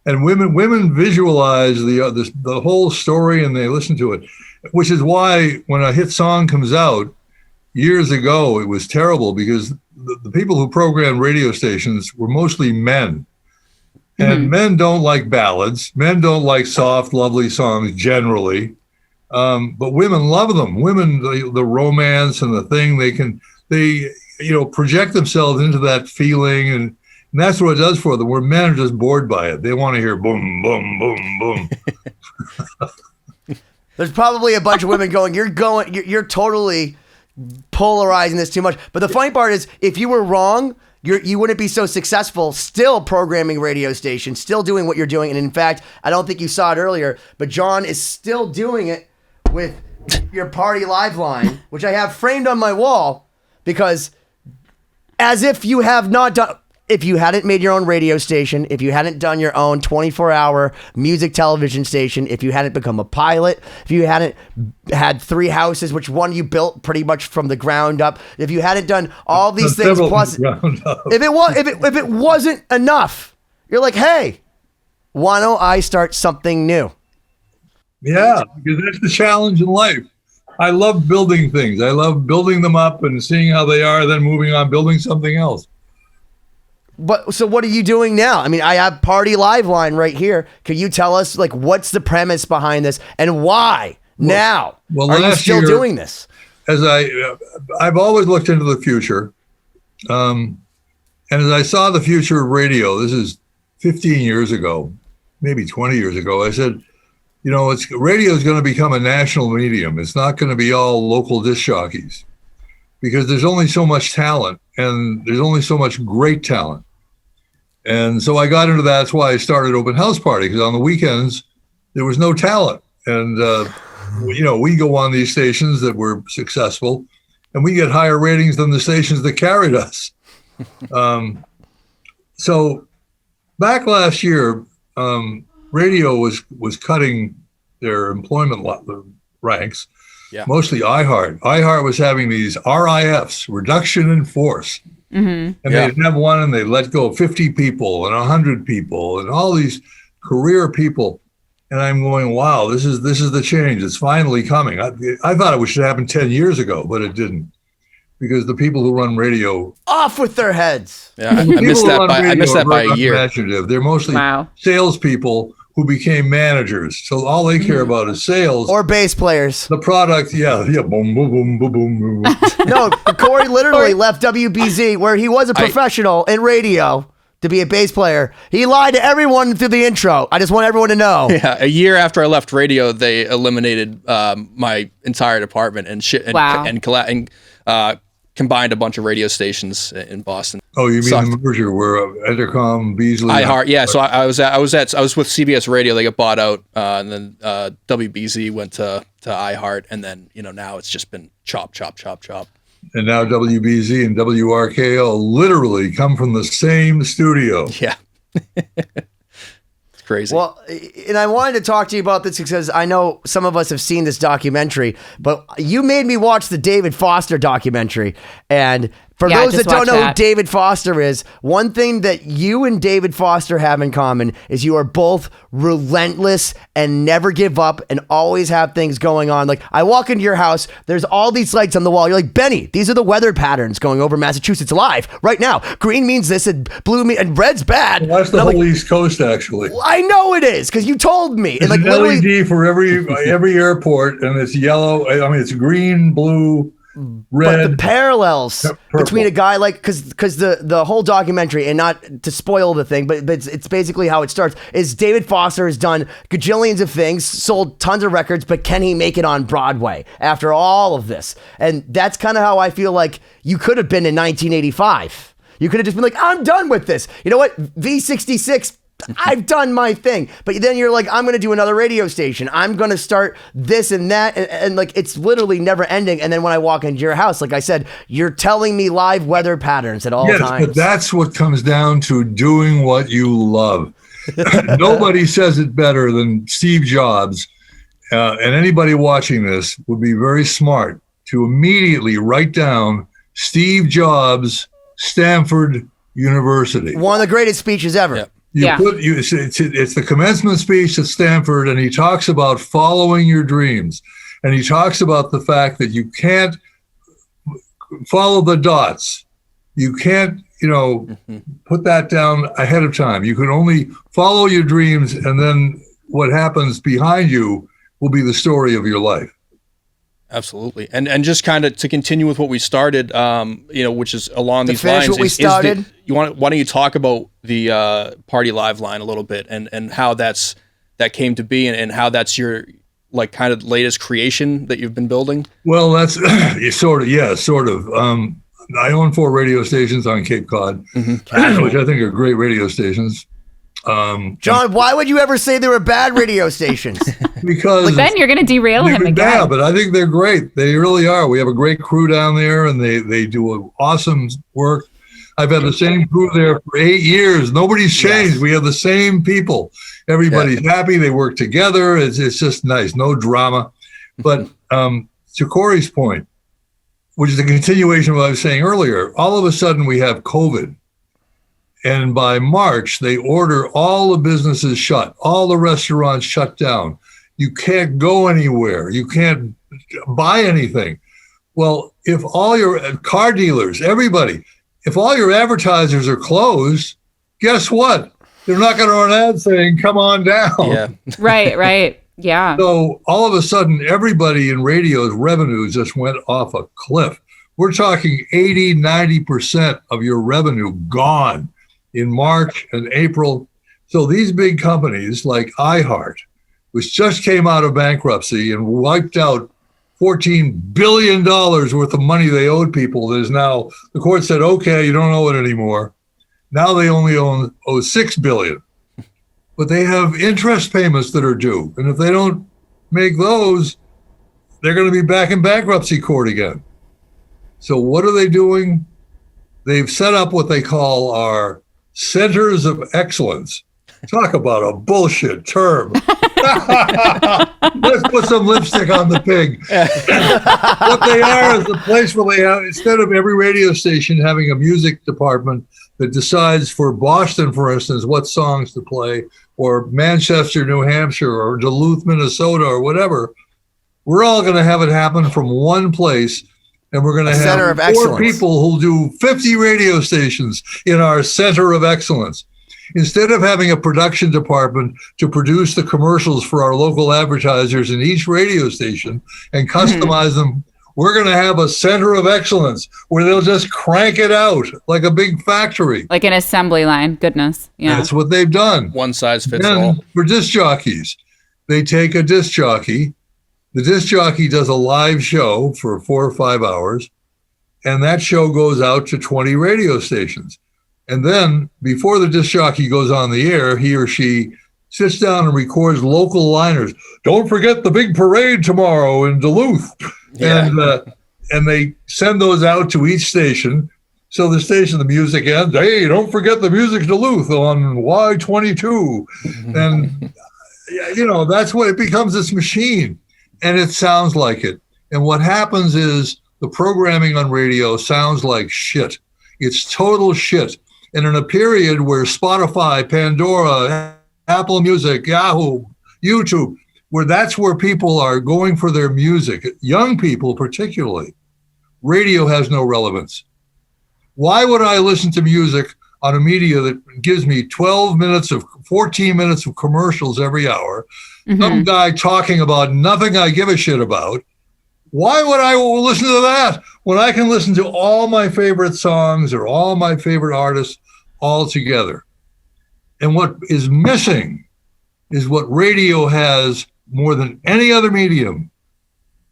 And women visualize the whole story and they listen to it, which is why when a hit song comes out years ago, it was terrible because the people who programmed radio stations were mostly men. And men don't like ballads. Men don't like soft, lovely songs generally. But women love them. Women, the romance and the thing, they project themselves into that feeling, and that's what it does for them. Where men are just bored by it. They want to hear boom, boom, boom, boom. There's probably a bunch of women going, you're totally polarizing this too much. But the funny part is, if you were wrong, you wouldn't be so successful still programming radio stations, still doing what you're doing. And in fact, I don't think you saw it earlier, but John is still doing it with your Party LiveLine, which I have framed on my wall, because as if you have not done, if you hadn't made your own radio station, if you hadn't done your own 24-hour music television station, if you hadn't become a pilot, if you hadn't had 3 houses, which one you built pretty much from the ground up, if you hadn't done all these things, plus if it wasn't enough, you're like, hey, why don't I start something new? Yeah, because that's the challenge in life. I love building things. I love building them up and seeing how they are, then moving on, building something else. But so what are you doing now? I mean, I have Party LiveLine right here. Can you tell us, like, what's the premise behind this and why now are you still doing this? As I've always looked into the future, and as I saw the future of radio, this is 15 years ago, maybe 20 years ago, I said, radio is going to become a national medium. It's not going to be all local disc jockeys, because there's only so much talent, and there's only so much great talent. And so I got into that. That's why I started Open House Party, because on the weekends, there was no talent. And, we go on these stations that were successful, and we get higher ratings than the stations that carried us. So back last year, radio was cutting their employment ranks, mostly iHeart. iHeart was having these RIFs, reduction in force. And they'd have one, and they let go 50 people and 100 people and all these career people. And I'm going, wow, this is the change. It's finally coming. I thought it should happen 10 years ago, but it didn't, because the people who run radio off with their heads. Yeah, I missed that by a year. They're mostly salespeople who became managers. So all they care about is sales. Or bass players. The product, boom, boom, boom, boom, boom, boom. No, Cory literally left WBZ, where he was a professional in radio, to be a bass player. He lied to everyone through the intro. I just want everyone to know. Yeah, a year after I left radio, they eliminated my entire department and combined a bunch of radio stations in Boston. Oh, you mean the merger where Entercom, Beasley, iHeart? Yeah, so I was with CBS Radio. They got bought out, and then WBZ went to iHeart, and then now it's just been chop. And now WBZ and WRKO literally come from the same studio. Yeah. Crazy. Well, and I wanted to talk to you about this because I know some of us have seen this documentary, but you made me watch the David Foster documentary. And for those that don't know who David Foster is, one thing that you and David Foster have in common is you are both relentless and never give up and always have things going on. Like, I walk into your house, there's all these lights on the wall. You're like, Benny, these are the weather patterns going over Massachusetts live right now. Green means this, and blue and red's bad. Well, that's the whole East Coast, actually. I know it is, because you told me. It's an LED for every airport, and it's yellow. I mean, it's green, blue, red. But the parallels between a guy like, because the whole documentary, and not to spoil the thing, but it's basically how it starts, is David Foster has done gajillions of things, sold tons of records, but can he make it on Broadway after all of this? And that's kind of how I feel like you could have been in 1985. You could have just been like, I'm done with this. You know what? V66, I've done my thing. But then you're like, I'm going to do another radio station. I'm going to start this and that. And like, it's literally never ending. And then when I walk into your house, like I said, you're telling me live weather patterns at all times. But that's what comes down to doing what you love. Nobody says it better than Steve Jobs. And anybody watching this would be very smart to immediately write down Steve Jobs, Stanford University. One of the greatest speeches ever. Yep. It's the commencement speech at Stanford, and he talks about following your dreams. And he talks about the fact that you can't follow the dots. You can't, put that down ahead of time. You can only follow your dreams, and then what happens behind you will be the story of your life. Absolutely. And just kind of to continue with what we started, which is along these lines. What we started. Why don't you talk about the Party LiveLine a little bit and how that came to be and how that's your like kind of latest creation that you've been building? Well, that's sort of. I own 4 radio stations on Cape Cod, which I think are great radio stations. John, why would you ever say they were bad radio stations? Because then you're going to derail him again. Yeah, but I think they're great. They really are. We have a great crew down there, and they do awesome work. I've had the same crew there for 8 years. Nobody's changed. Yes. We have the same people. Everybody's happy. They work together. It's just nice. No drama. But to Cory's point, which is a continuation of what I was saying earlier, all of a sudden we have COVID. And by March, they order all the businesses shut, all the restaurants shut down. You can't go anywhere. You can't buy anything. Well, if all your car dealers, everybody, if all your advertisers are closed, guess what? They're not going to run ads saying, come on down. Yeah. Right. Yeah. So all of a sudden, everybody in radio's revenues just went off a cliff. We're talking 80, 90% of your revenue gone in March and April. So these big companies like iHeart, which just came out of bankruptcy and wiped out $14 billion worth of money they owed people. There's now, the court said, okay, you don't owe it anymore. Now they only owe $6 billion. But they have interest payments that are due. And if they don't make those, they're going to be back in bankruptcy court again. So what are they doing? They've set up what they call our centers of excellence. Talk about a bullshit term. Let's put some lipstick on the pig. What they are is a place where they have, instead of every radio station having a music department that decides for Boston, for instance, what songs to play, or Manchester, New Hampshire, or Duluth, Minnesota, or whatever, we're all going to have it happen from one place. And we're going to have 4 people who'll do 50 radio stations in our center of excellence. Instead of having a production department to produce the commercials for our local advertisers in each radio station and customize them, we're going to have a center of excellence where they'll just crank it out like a big factory. Like an assembly line. Goodness. Yeah. That's what they've done. One size fits all. For disc jockeys, they take a disc jockey. The disc jockey does a live show for 4 or 5 hours, and that show goes out to 20 radio stations. And then before the disc jockey goes on the air, he or she sits down and records local liners. Don't forget the big parade tomorrow in Duluth. Yeah. And they send those out to each station. So the station, the music ends. Hey, don't forget the music Duluth on Y22. And, that's what it becomes, this machine. And it sounds like it. And what happens is the programming on radio sounds like shit. It's total shit. And in a period where Spotify, Pandora, Apple Music, Yahoo, YouTube, that's where people are going for their music, young people particularly, radio has no relevance. Why would I listen to music on a media that gives me 14 minutes of commercials every hour? Some guy talking about nothing I give a shit about. Why would I listen to that when I can listen to all my favorite songs or all my favorite artists all together? And what is missing is what radio has more than any other medium: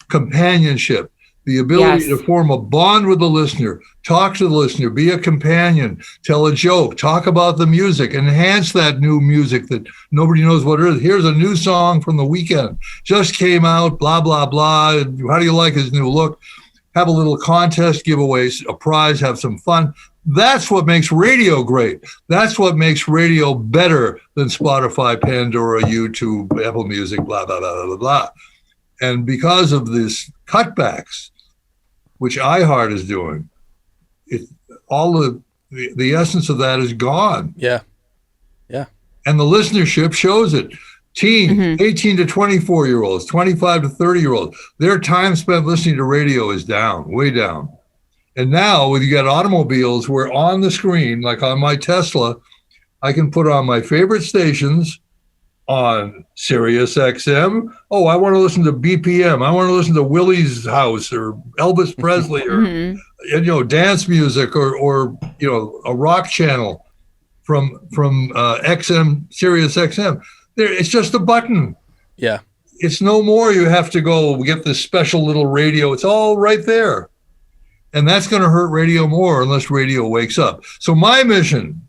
companionship. The ability to form a bond with the listener, talk to the listener, be a companion, tell a joke, talk about the music, enhance that new music that nobody knows what it is. Here's a new song from the weekend, just came out, blah, blah, blah. How do you like his new look? Have a little contest, give away a prize, have some fun. That's what makes radio great. That's what makes radio better than Spotify, Pandora, YouTube, Apple Music, blah, blah, blah, blah, blah. And because of this cutbacks, which iHeart is doing, all the essence of that is gone. Yeah. And the listenership shows it. Teens, 18 to 24-year-olds, 25 to 30-year-olds, their time spent listening to radio is down, way down. And now you got automobiles where on the screen, like on my Tesla, I can put on my favorite stations on Sirius XM. Oh, I want to listen to BPM. I want to listen to Willie's House or Elvis Presley or dance music or a rock channel from XM, Sirius XM. It's just a button. Yeah. It's no more you have to go get this special little radio. It's all right there. And that's going to hurt radio more unless radio wakes up. So my mission,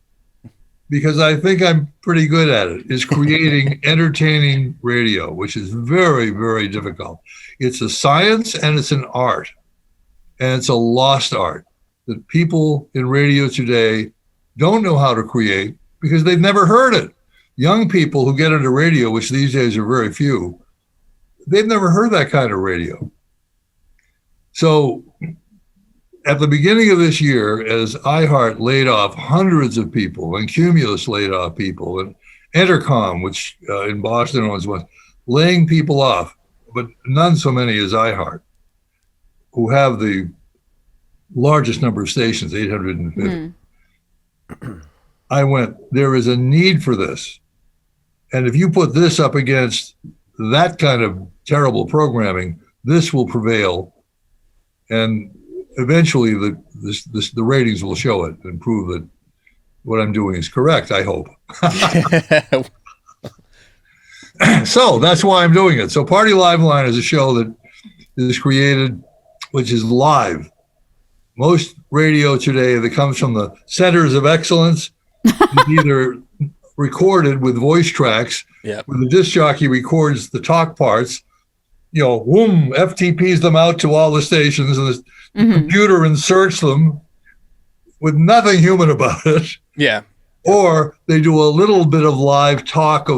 because I think I'm pretty good at it, is creating entertaining radio, which is very, very difficult. It's a science and it's an art. And it's a lost art that people in radio today don't know how to create because they've never heard it. Young people who get into radio, which these days are very few, they've never heard that kind of radio. So at the beginning of this year, as iHeart laid off hundreds of people, and Cumulus laid off people, and Entercom, which in Boston was laying people off, but none so many as iHeart, who have the largest number of stations, 850. I went, there is a need for this. And if you put this up against that kind of terrible programming, this will prevail. And eventually the ratings will show it and prove that what I'm doing is correct, I hope. So that's why I'm doing it. So Party LiveLine is a show that is created, which is live. Most radio today that comes from the centers of excellence is either recorded with voice tracks, where the disc jockey records the talk parts, FTPs them out to all the stations, and the computer inserts them with nothing human about it. Yeah. Or they do a little bit of live talk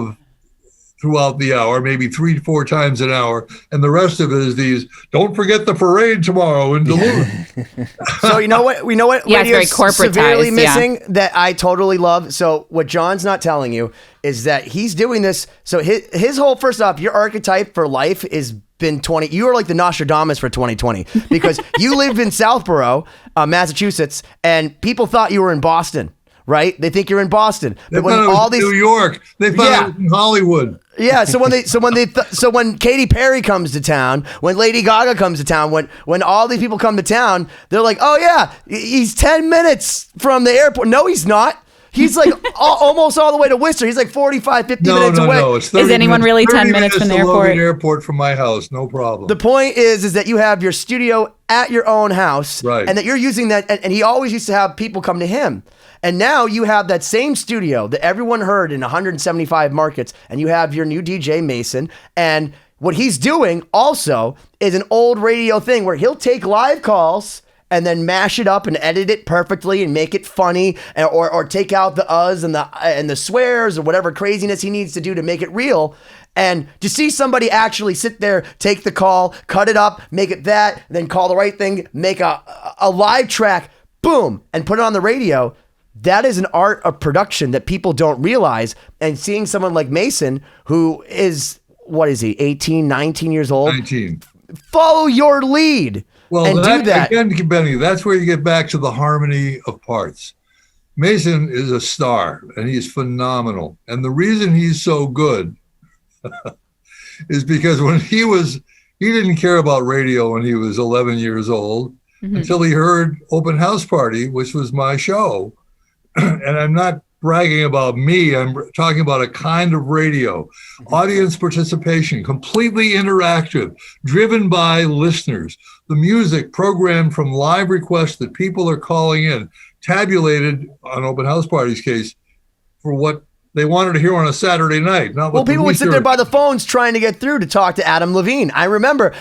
throughout the hour, maybe 3-4 times an hour, and the rest of it is these. Don't forget the parade tomorrow in Duluth. So you know what? We know what yeah, it's very corporatized, severely missing that I totally love. So what John's not telling you is that he's doing this. So his whole, first off, your archetype for life is been 20. You are like the Nostradamus for 2020 because you live in Southborough, Massachusetts, and people thought you were in Boston. Right? They think you're in Boston. They thought it was New York. They thought it was in Hollywood. Yeah. So when Katy Perry comes to town, when Lady Gaga comes to town, when all these people come to town, they're like, oh yeah, he's 10 minutes from the airport. No, he's not. He's like almost all the way to Worcester. He's like 45, 50 minutes away. No, it's 30 Is anyone minutes, really 10 minutes from the airport? Airport from my house, no problem. The point is that you have your studio at your own house, right? And that you're using that. And he always used to have people come to him. And now you have that same studio that everyone heard in 175 markets, and you have your new DJ Mason. And what he's doing also is an old radio thing where he'll take live calls and then mash it up and edit it perfectly and make it funny, or take out the uhs and the swears or whatever craziness he needs to do to make it real. And to see somebody actually sit there, take the call, cut it up, make it that, then call the right thing, make a live track, boom, and put it on the radio. That is an art of production that people don't realize. And seeing someone like Mason, who is, what is he, 18, 19 years old? 19. Follow your lead. Well, and do that. Again, Benny, that's where you get back to the harmony of parts. Mason is a star, and he's phenomenal. And the reason he's so good is because he didn't care about radio when he was 11 years old until he heard Open House Party, which was my show. And I'm not bragging about me. I'm talking about a kind of radio, audience participation, completely interactive, driven by listeners. The music programmed from live requests that people are calling in, tabulated on Open House Party's case for what they wanted to hear on a Saturday night. Well, people would sit there by the phones trying to get through to talk to Adam Levine. I remember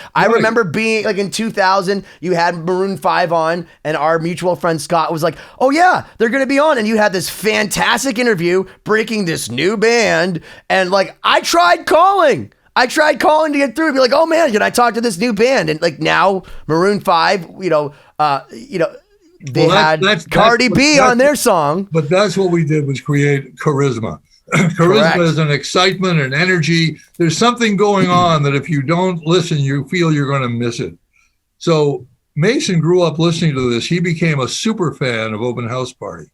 being like in 2000, you had Maroon 5 on, and our mutual friend Scott was like, oh yeah, they're going to be on. And you had this fantastic interview breaking this new band. And like, I tried calling to get through and be like, oh man, can I talk to this new band? And like now Maroon 5, they had Cardi B on their song. But that's what we did, was create charisma. Charisma is an excitement and energy. There's something going on that if you don't listen, you feel you're going to miss it. So Mason grew up listening to this. He became a super fan of Open House Party.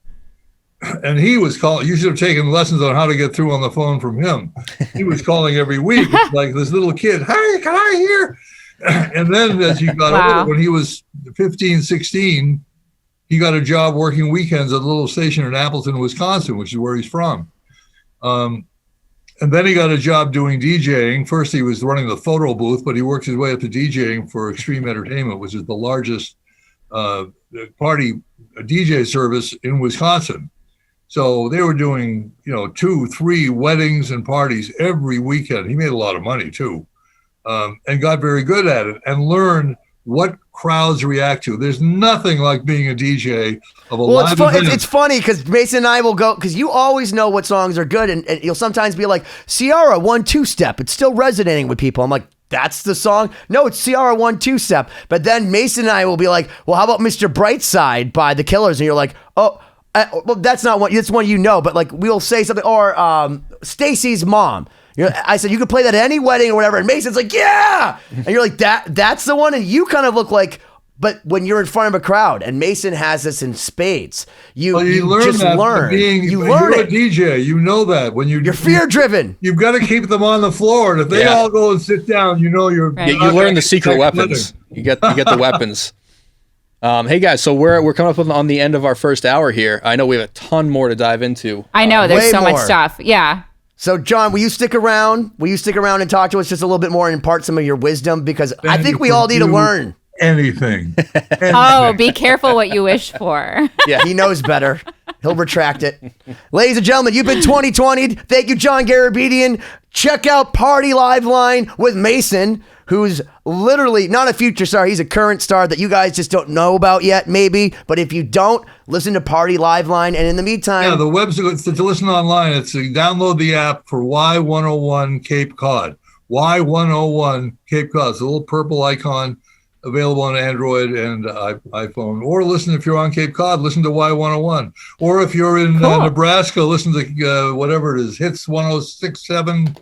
And he was calling. You should have taken lessons on how to get through on the phone from him. He was calling every week, like this little kid. Hey, can I hear? And then as he got older, when he was 15, 16, he got a job working weekends at a little station in Appleton, Wisconsin, which is where he's from. And then he got a job doing DJing. First, he was running the photo booth, but he worked his way up to DJing for Extreme Entertainment, which is the largest party DJ service in Wisconsin. So they were doing, 2-3 weddings and parties every weekend. He made a lot of money too, and got very good at it and learned what crowds react to. There's nothing like being a DJ of a live event. It's funny because Mason and I will go, because you always know what songs are good, and you'll sometimes be like, Ciara 1-2 Step. It's still resonating with people. I'm like, that's the song? No, it's Ciara 1-2 Step. But then Mason and I will be like, well, how about Mr. Brightside by The Killers? And you're like, oh, well, that's not one. That's one but like we'll say something, or Stacy's Mom. I said you could play that at any wedding or whatever, and Mason's like, yeah, and you're like, that's the one, and you kind of look like, but when you're in front of a crowd, and Mason has this in spades, you learn just that learn. You're a DJ, you know that when you're fear driven. You've got to keep them on the floor, and if they all go and sit down, you're right. You learn the secret weapons. You get the weapons. Hey guys, so we're coming up on the end of our first hour here. I know we have a ton more to dive into. I know there's so much stuff. Yeah. So John, will you stick around? Will you stick around and talk to us just a little bit more and impart some of your wisdom? Because I think we all need to learn. Anything. Oh, be careful what you wish for. Yeah, he knows better. He'll retract it. Ladies and gentlemen, you've been 2020'd. Thank you, John Garabedian. Check out Party LiveLine with Mason, who's literally not a future star. He's a current star that you guys just don't know about yet, maybe. But if you don't, listen to Party LiveLine. And in the meantime... Yeah, the website, to listen online, it's download the app for Y101 Cape Cod. Y101 Cape Cod. It's a little purple icon available on Android and iPhone. Or listen, if you're on Cape Cod, listen to Y101. Or if you're in Nebraska, listen to whatever it is, Hits 106.7.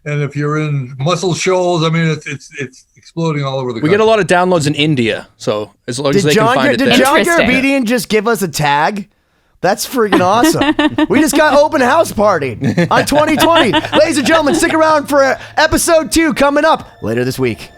And if you're in Muscle Shoals, I mean, it's exploding all over the country. We get a lot of downloads in India, so as long as they can find it there. Did John Garabedian just give us a tag? That's freaking awesome. We just got Open House Party on 2020. Ladies and gentlemen, stick around for episode 2 coming up later this week.